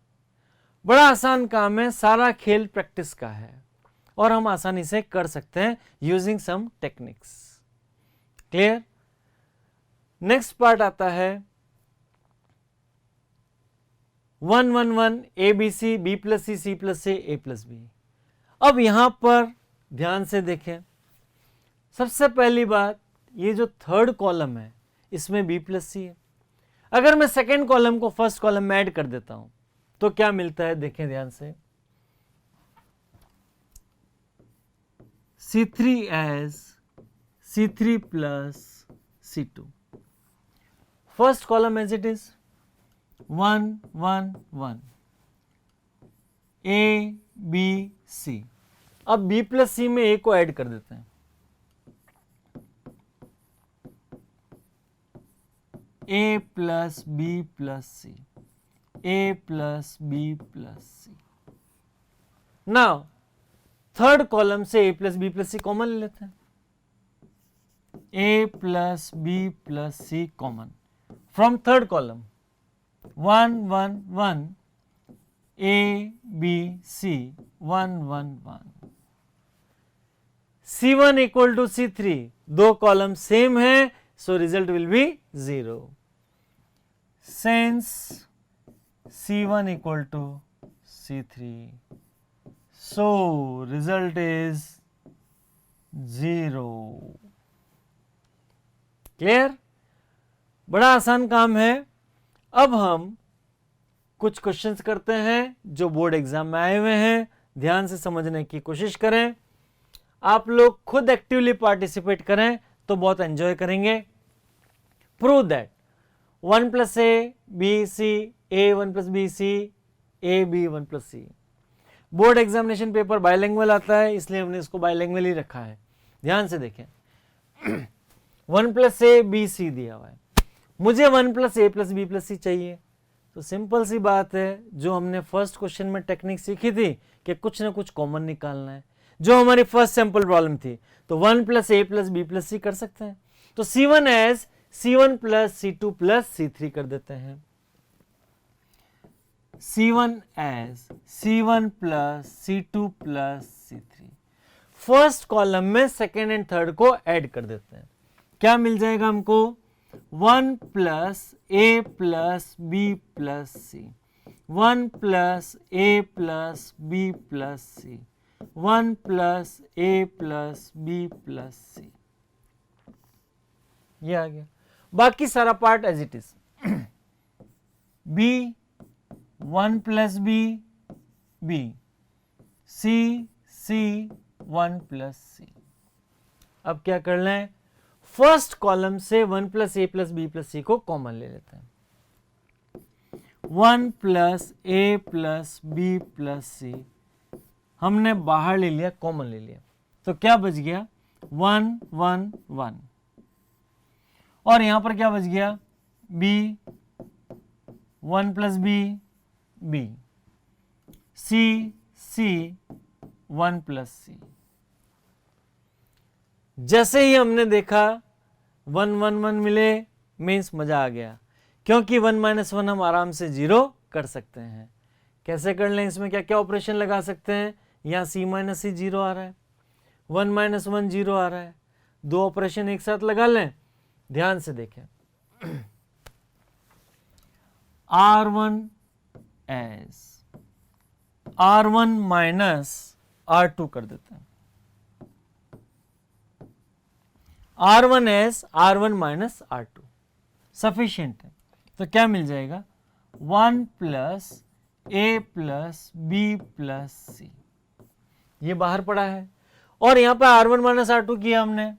बड़ा आसान काम है, सारा खेल प्रैक्टिस का है और हम आसानी से कर सकते हैं using some techniques. Clear. Next part आता है 1 1 1 a B c B plus C plus c a plus B. अब यहां पर ध्यान से देखें, सबसे पहली बात, ये जो थर्ड कॉलम है इसमें b प्लस सी है। अगर मैं सेकेंड कॉलम को फर्स्ट कॉलम में ऐड कर देता हूं तो क्या मिलता है, देखें ध्यान से, C3 एज C3 plus C2, first column as it is 1 1 1 A B C। अब b प्लस सी में a को ऐड कर देते हैं, a plus B plus C, a plus B plus c. Now third column से a plus B plus C common ले लेते हैं, a plus B plus C common from third column 1 1 1 A B C 1 1 1 C1 equal to C3, 2 column same है, so result will be 0। Since C1 equal to C3, so result is 0। Clear. बड़ा आसान काम है। अब हम कुछ क्वेश्चंस करते हैं जो बोर्ड एग्जाम में आए हुए हैं, ध्यान से समझने की कोशिश करें। आप लोग खुद एक्टिवली पार्टिसिपेट करें तो बहुत एंजॉय करेंगे। Prove that 1 plus a B C, a 1 plus b C, a b 1 plus c, board examination paper bilingual आता है, इसलिए हमने इसको बायलैंग्वेज ही रखा है। ध्यान से देखें, 1 + a b c दिया हुआ है, मुझे 1 + a + b + c चाहिए। तो सिंपल सी बात है, जो हमने फर्स्ट क्वेश्चन में टेक्निक सीखी थी कि कुछ ना कुछ कॉमन निकालना है, जो हमारी फर्स्ट सैंपल प्रॉब्लम थी, तो 1 + a + b + c कर सकते हैं। तो C1 as C1 + C2 + C3 कर देते हैं। C1 as C1 + C2 + C3। First column में सेकेंड एंड थर्ड को ऐड कर देते हैं। क्या मिल जाएगा हमको? 1 + a + b + c, 1 + a + b + c, 1 + a + b + c। ये आ गया। बाकी सारा part as it is. b 1 + b b, c c 1 + c। अब क्या करना है? फर्स्ट कॉलम से 1 + a + b + c को कॉमन ले लेते हैं। 1 + a + b + c हमने बाहर ले लिया, कॉमन ले लिया, तो क्या बच गया? 1 1 1। और यहां पर क्या बच गया? b 1 + b b, c c 1 + c। जैसे ही हमने देखा 1 1 1 मिले, मीन्स मजा आ गया, क्योंकि 1 - 1 हम आराम से 0 कर सकते हैं। कैसे कर लें? इसमें क्या क्या ऑपरेशन लगा सकते हैं? यहाँ c - c 0 आ रहा है, 1 - 1 0 आ रहा है, दो ऑपरेशन एक साथ लगा लें। ध्यान से देखें, R1 एज R1 - R2 कर देते हैं। R1 as R1 - R2 sufficient है। तो क्या मिल जाएगा? 1 + a + b + c, ये बाहर पड़ा है। और यहां पर R1 - R2 किया हमने,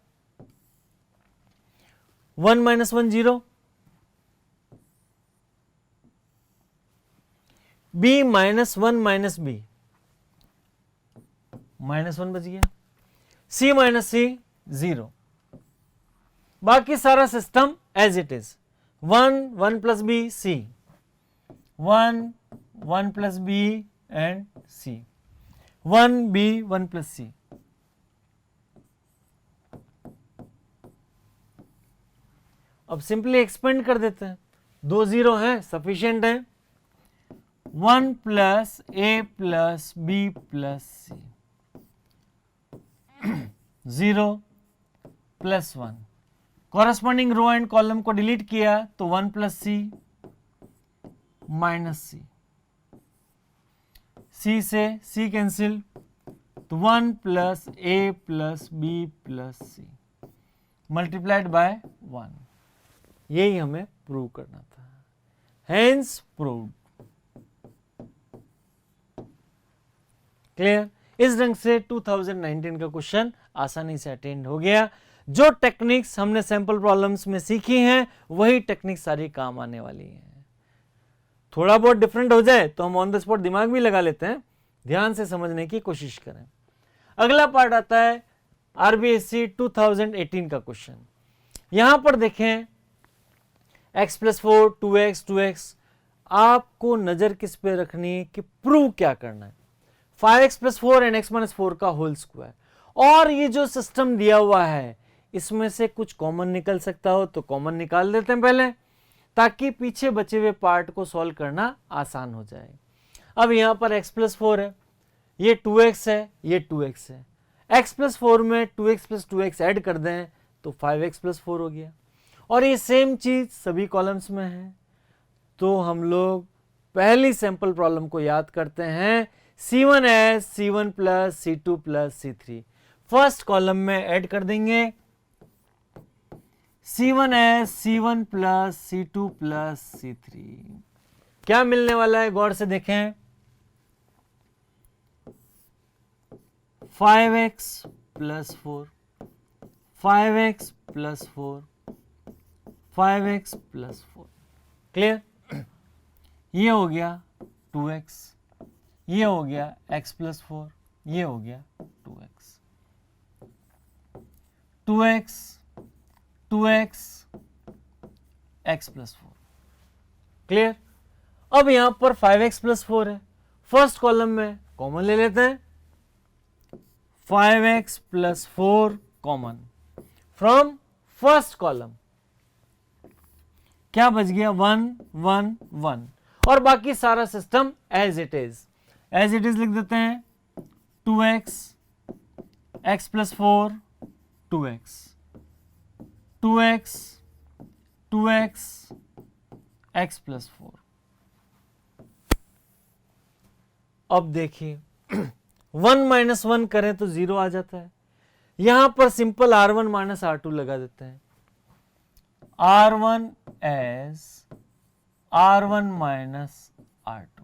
1 - 1 0, b - 1 - b, -1 बच गया, c - c 0। बाकी सारा system as it is. 1 1 + b c, 1 1 + b and c, 1 b 1 + c। अब सिंपली एक्सपेंड कर देते हैं, 2 0 हैं, सफिशिएंट है। 1 + a + b + c, 0 + 1। Corresponding row and column को डिलीट किया तो 1 + c -c, c से c कैंसिल, तो 1 + a + b + c multiplied by 1। यही हमें प्रूव करना था, हेंस प्रूव्ड। क्लियर? इस ढंग से 2019 का क्वेश्चन आसानी से अटेंड हो गया। जो टेक्निक्स हमने सैंपल प्रॉब्लम्स में सीखी हैं, वही टेक्निक्स सारी काम आने वाली हैं। थोड़ा बहुत डिफरेंट हो जाए तो हम ऑन द स्पॉट दिमाग भी लगा लेते हैं। ध्यान से समझने की कोशिश करें। अगला पार्ट आता है आरबीएससी 2018 का क्वेश्चन। यहां पर देखें x + 4 2x 2x, आपको नजर किस पे रखनी है कि प्रूव क्या करना है? 5x + 4 एंड x - 4 का होल स्क्वायर। और ये जो सिस्टम दिया हुआ है, इसमें से कुछ कॉमन निकल सकता हो तो कॉमन निकाल देते हैं पहले, ताकि पीछे बचे हुए पार्ट को सॉल्व करना आसान हो जाए। अब यहां पर x + 4 है, ये 2x है, ये 2x है। x + 4 में 2x + 2x ऐड कर दें तो 5x + 4 हो गया। और ये सेम चीज सभी कॉलम्स में है। तो हम लोग पहली सैंपल प्रॉब्लम को याद करते हैं, C1 as C1 + C2 + C3। First column में ऐड कर देंगे C1 as C1 + C2 + C3। क्या मिलने वाला है? गौर से देखें, 5x + 4, 5x + 4, 5x + 4। क्लियर? ये हो गया 2x, ये हो गया x प्लस 4, ये हो गया 2x, 2x, 2x, x plus 4। Clear? अब यहां पर 5x प्लस 4 है, फर्स्ट कॉलम में कॉमन ले लेते हैं, 5x plus 4 common from first column, क्या बच गया 1 1 1, और बाकी सारा सिस्टम एज इट इज लिख देते हैं, 2x, x plus 4, 2x, 2x, 2x, x plus 4। अब देखिए 1 माइनस 1 करें तो 0 आ जाता है, यहां पर सिंपल R1 माइनस R2 लगा देते हैं, R1 as R1 minus R2,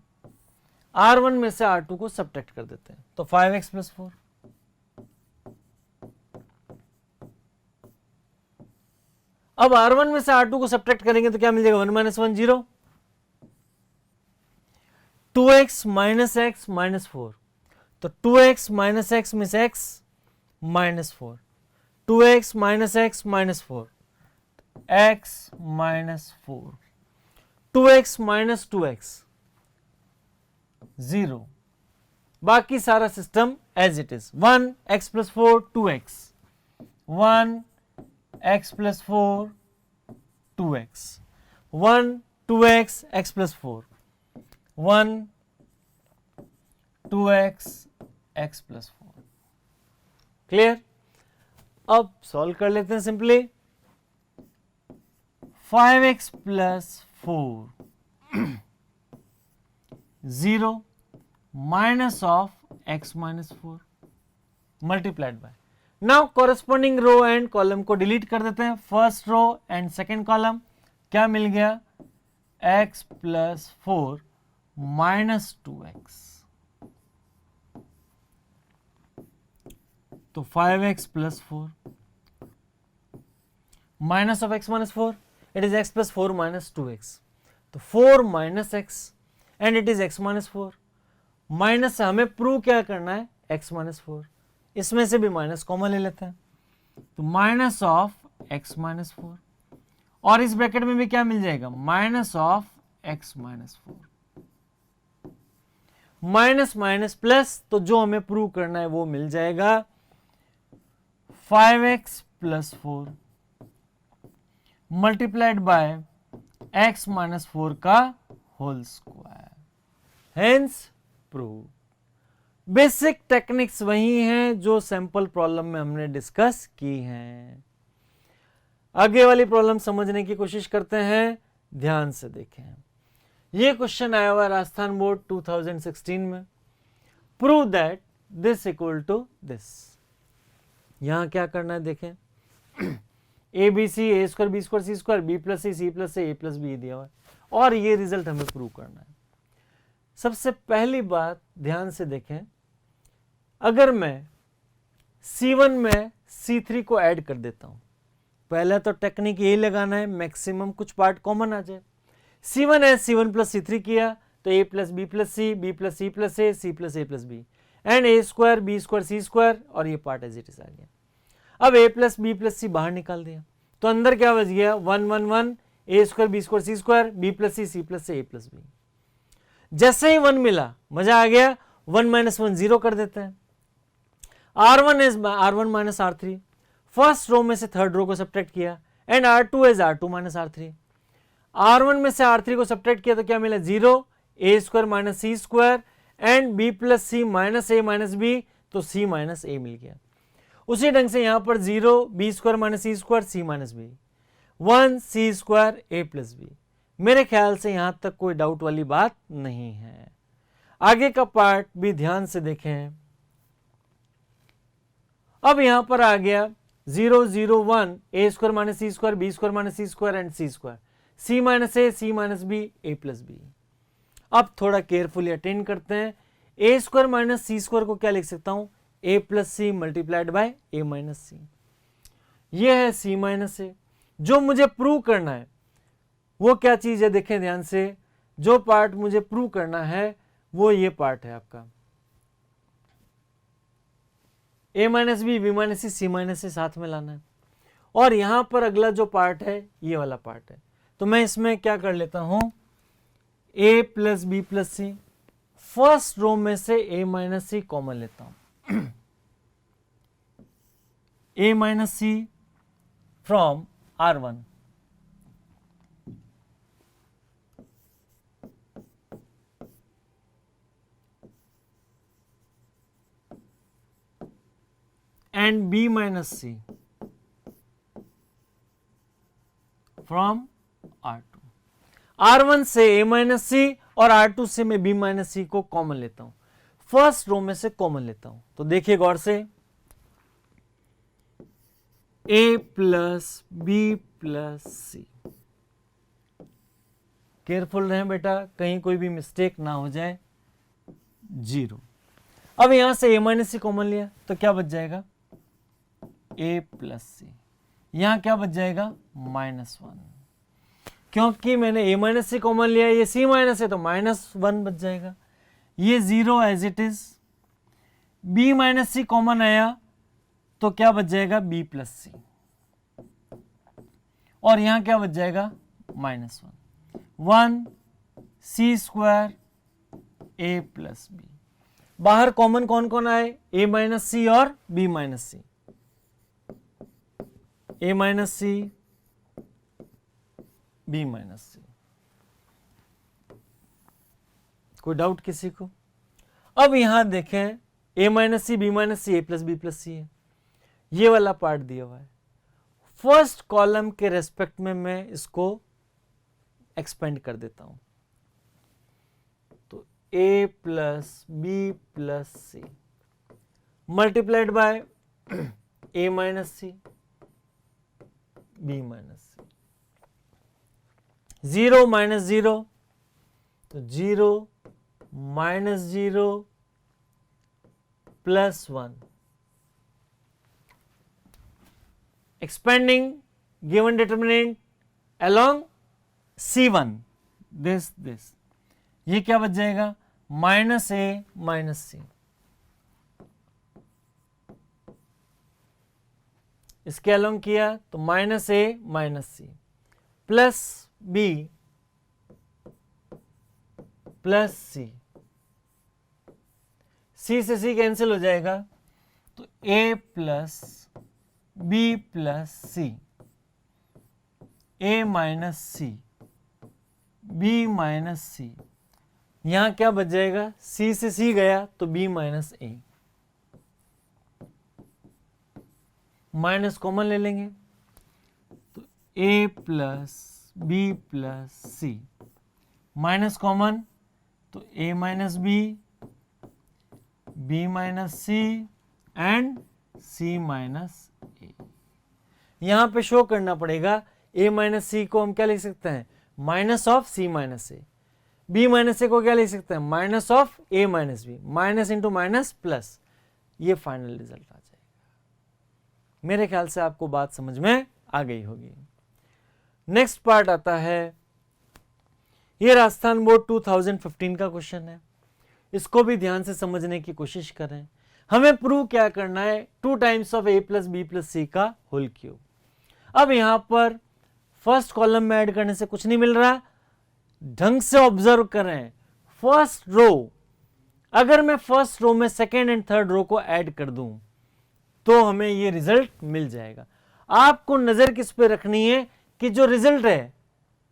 R1 में से R2 को सब्ट्रैक्ट कर देते हैं, तो 5x प्लस 4, अब R1 में से R2 को सब्ट्रैक्ट करेंगे तो क्या मिल जाएगा, 1 minus 1 0, 2x minus x minus 4, तो 2x माइनस x में से x minus 4, 2x minus x minus 4, x minus 4, 2x minus 2x 0, बाकी सारा system as it is, 1 x plus 4 2x, 1 x plus 4 2x, 1 2x x plus 4, 1 2x x plus 4। Clear? अब सॉल्व कर लेते हैं simply, 5x plus 4 0 minus of x minus 4 multiplied by, now corresponding row and column को डिलीट कर देते हैं, first row and second column, क्या मिल गया, x प्लस 4 माइनस 2x, तो 5x plus 4 minus of x minus 4, it is x plus 4 minus 2x, तो 4 minus x and it is x minus 4, minus हमें प्रूव क्या करना है, x माइनस 4, इसमें से भी माइनस कॉमन ले लेते हैं, तो माइनस ऑफ x माइनस 4, और इस ब्रैकेट में भी क्या मिल जाएगा, minus of x minus 4, minus minus plus, तो जो हमें प्रूव करना है वो मिल जाएगा, 5x plus 4 multiplied by x minus 4 का whole square, hence prove. Basic techniques वही हैं जो सैंपल प्रॉब्लम में हमने डिस्कस की हैं। आगे वाली प्रॉब्लम समझने की कोशिश करते हैं, ध्यान से देखें। ये क्वेश्चन आया हुआ राजस्थान बोर्ड 2016 में, prove that this equal to this. यहां क्या करना है देखें, A B C, A square B square C square, B plus C plus A plus B दिया हुआ है, और ये रिजल्ट हमें प्रूव करना है। सबसे पहली बात ध्यान से देखें, अगर मैं C1 में C3 को ऐड कर देता हूं, पहले तो टेक्निक यही लगाना है मैक्सिमम कुछ पार्ट कॉमन आ जाए। C1 है, C1 प्लस C3 किया तो A plus B plus C, B plus C plus A, C plus A plus B, and A square B square C square, और ये पार्ट एज इट इज आ गया। अब a plus B plus C बाहर निकाल दिया तो अंदर क्या बच गया, 1 1 1, A square B square C square, B plus C plus A plus B. जैसे ही 1 मिला मजा आ गया, 1 माइनस 1 0 कर देते हैं। R1 is R1 minus R3, first row में से थर्ड रो को सब्ट्रैक्ट किया, and R2 is R2 minus R3। R1 में से R3 को सब्ट्रैक्ट किया तो क्या मिला, 0, A square minus C square, and B plus C minus A minus B, तो सी माइनस ए मिल गया। उसी ढंग से यहां पर 0, B square minus C square, C minus B, 1 सी स्क्वायर ए प्लस बी। मेरे ख्याल से यहां तक कोई डाउट वाली बात नहीं है। आगे का पार्ट भी ध्यान से देखें। अब यहां पर आ गया 0 0 1, A square minus C square, B square minus C square, and C square, C minus A, C minus B, A plus B. अब थोड़ा केयरफुली अटेंड करते हैं। A square minus C square को क्या लिख सकता हूं, A plus C multiplied by A minus C. यह है सी माइनस ए। जो मुझे प्रूव करना है वो क्या चीज है, देखें ध्यान से। जो पार्ट मुझे प्रूव करना है वो ये पार्ट है आपका a minus B, B minus C, C minus C साथ में लाना है। और यहां पर अगला जो पार्ट है ये वाला पार्ट है, तो मैं इसमें क्या कर लेता हूं, a plus B plus C, first row में से a माइनस सी कॉमन लेता हूं a minus C from R1 and b minus c from R2। R1 से a माइनस सी और R2 से मैं b माइनस सी को कॉमन लेता हूं, फर्स्ट रो में से कॉमन लेता हूं। तो देखिए गौर से, a plus B plus C, careful रहें बेटा, कहीं कोई भी मिस्टेक ना हो जाए, 0। अब यहां से a माइनस सी कॉमन लिया तो क्या बच जाएगा, a प्लस सी, यहां क्या बच जाएगा, -1, क्योंकि मैंने a माइनस सी कॉमन लिया, ये c माइनस है तो -1 बच जाएगा, ये 0 as it is. b minus C common आया तो क्या बच जाएगा, b प्लस सी, और यहां क्या बच जाएगा, -1 c square a plus B. बाहर कॉमन कौन कौन आए, a माइनस सी और b minus C, a minus C, b minus C. कोई डाउट किसी को? अब यहां देखें, a minus C, b minus C, a plus B plus C है, ये वाला पार्ट दिया हुआ है। फर्स्ट कॉलम के रेस्पेक्ट में मैं इसको एक्सपेंड कर देता हूं, तो a plus B plus C multiplied by a minus C, b minus C, 0 minus 0 तो 0 minus 0 plus 1, expanding given determinant along C1, this ये क्या बच जाएगा, माइनस a माइनस सी, इसके अलोंग किया तो minus a minus C plus b plus C, c से c कैंसिल हो जाएगा, तो a plus B plus C, a minus C, b minus C, यहां क्या बच जाएगा, c से c गया तो b minus a, minus common ले लेंगे तो a plus B plus C, minus common तो a minus B minus C and c minus A. यहां पे शो करना पड़ेगा, a माइनस सी को हम क्या लिख सकते हैं, minus of c minus A, b minus A को क्या लिख सकते हैं, minus of a minus B, minus into minus plus, ये फाइनल रिजल्ट आ जाएगा। मेरे ख्याल से आपको बात समझ में आ गई होगी। नेक्स्ट पार्ट आता है, ये राजस्थान बोर्ड 2015 का क्वेश्चन है, इसको भी ध्यान से समझने की कोशिश करें। हमें प्रूव क्या करना है, 2 times of a plus B plus C का होल क्यूब। अब यहां पर फर्स्ट कॉलम में ऐड करने से कुछ नहीं मिल रहा, ढंग से ऑब्जर्व करें, फर्स्ट रो, अगर मैं फर्स्ट रो में सेकेंड एंड थर्ड रो को ऐड कर दूं तो हमें ये रिजल्ट मिल जाएगा। आपको नजर किस पे रखनी है कि जो रिजल्ट है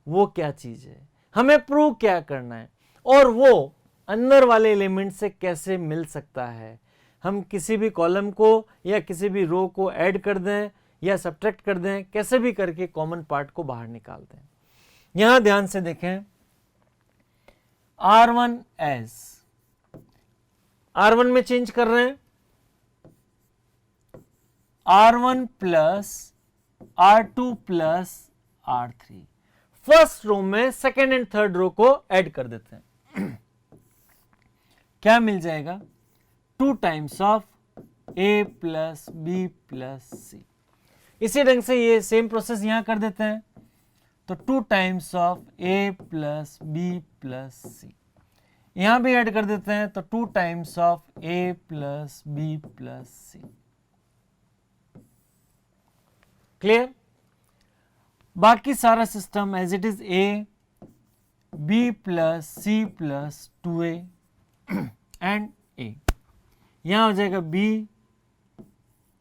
वो क्या चीज है, हमें प्रूव क्या करना है, और वो अंदर वाले एलिमेंट से कैसे मिल सकता है। हम किसी भी कॉलम को या किसी भी रो को ऐड कर दें या सब्ट्रैक्ट कर दें, कैसे भी करके कॉमन पार्ट को बाहर निकाल दें। यहां ध्यान से देखें, R1 एज R1 में चेंज कर रहे हैं, R1 plus R2 plus R3, first row में सेकेंड एंड थर्ड रो को ऐड कर देते हैं, क्या मिल जाएगा, 2 times of a plus B plus C. इसी ढंग से ये सेम प्रोसेस यहां कर देते हैं, तो 2 times of a plus B plus C, यहां भी ऐड कर देते हैं तो 2 times of a plus B plus C. Clear? बाकी सारा system as it is a b plus C plus 2a and a। यहां हो जाएगा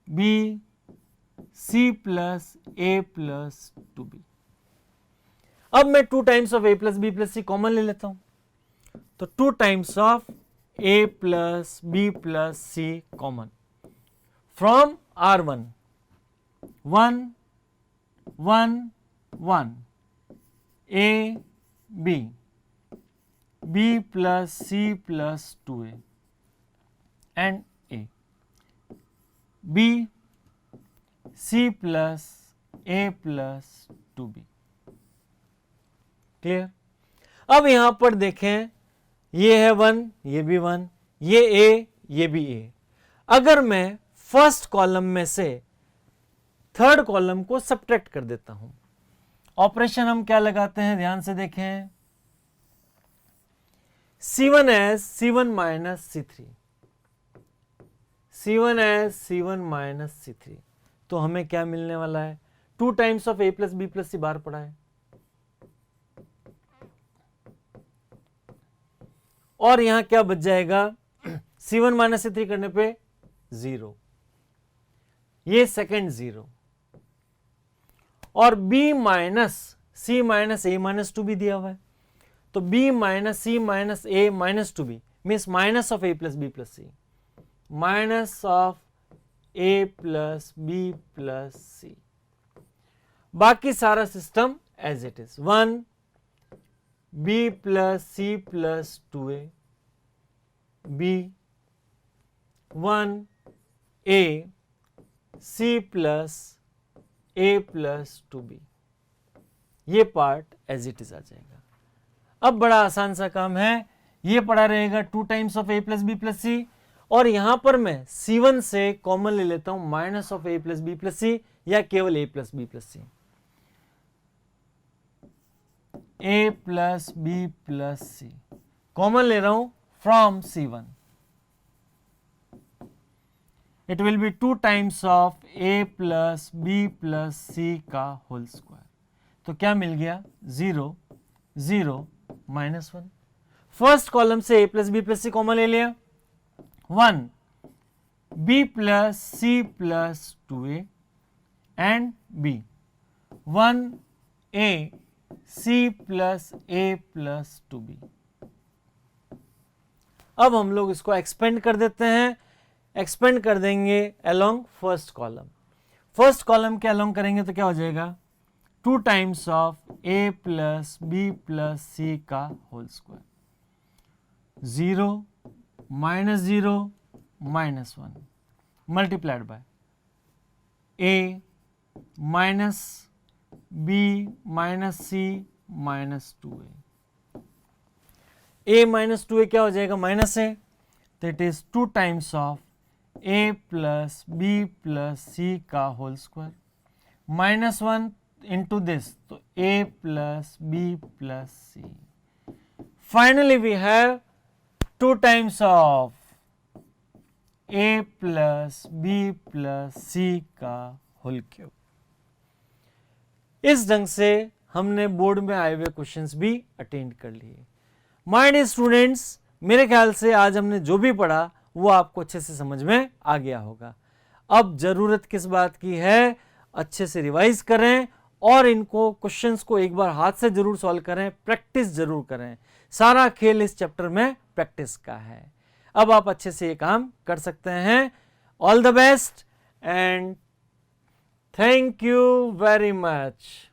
b c plus a plus 2b। अब मैं 2 times of a plus B plus C common ले लेता हूं, तो 2 times of a plus B plus C common from R1 1 1 1 a b plus c plus 2a and a b c plus a plus 2b। Clear? अब यहां पर देखें, ये है 1, ये भी 1, ये a, ये भी a। अगर मैं फर्स्ट कॉलम में से थर्ड कॉलम को सब्ट्रैक्ट कर देता हूं, ऑपरेशन हम क्या लगाते हैं, ध्यान से देखें, C1 as C1 minus C3, C1 as C1 minus C3, तो हमें क्या मिलने वाला है, 2 times of a plus B plus C बाहर पड़ा है, और यहां क्या बच जाएगा, C1 माइनस C3 करने पे 0, ये सेकेंड 0, और b minus c minus a minus 2b दिया हुआ है, तो b minus c minus a minus 2b means minus of a plus b plus c, minus of a plus b plus c। बाकी सारा system as it is, 1 b plus c plus 2a, b 1 a c plus a plus 2b, ये पार्ट एज इट इज आ जाएगा। अब बड़ा आसान सा काम है, ये पड़ा रहेगा 2 times of a plus B plus C, और यहां पर मैं C1 से कॉमन ले लेता हूं minus of a plus B plus C, या केवल a plus B plus C, a plus B plus C common ले रहा हूं from C1, it will be 2 times of a plus B plus C का होल स्क्वायर। तो क्या मिल गया, 0 0 माइनस 1। फर्स्ट कॉलम से a plus B plus C common ले लिया, 1 b plus C plus 2a and b 1 a c plus a plus 2b। अब हम लोग इसको एक्सपेंड कर देते हैं, एक्सपेंड कर देंगे along first column. First column के अलोंग करेंगे तो क्या हो जाएगा, 2 times of a plus B plus C का whole square, 0 minus 0 minus 1 multiplied by a minus b minus C minus 2a, a minus 2a क्या हो जाएगा, माइनस है, तो it is 2 times of a plus B plus C का whole square, minus 1 into this, तो a plus B plus C. Finally we have 2 times of a plus B plus C का होल क्यूब। इस ढंग से हमने बोर्ड में आए हुए क्वेश्चंस भी अटेंड कर लिए। माय डियर स्टूडेंट्स, मेरे ख्याल से आज हमने जो भी पढ़ा वो आपको अच्छे से समझ में आ गया होगा। अब जरूरत किस बात की है, अच्छे से रिवाइज करें और इनको क्वेश्चंस को एक बार हाथ से जरूर सॉल्व करें, प्रैक्टिस जरूर करें। सारा खेल इस चैप्टर में प्रैक्टिस का है। अब आप अच्छे से ये काम कर सकते हैं। All the best and thank you very much.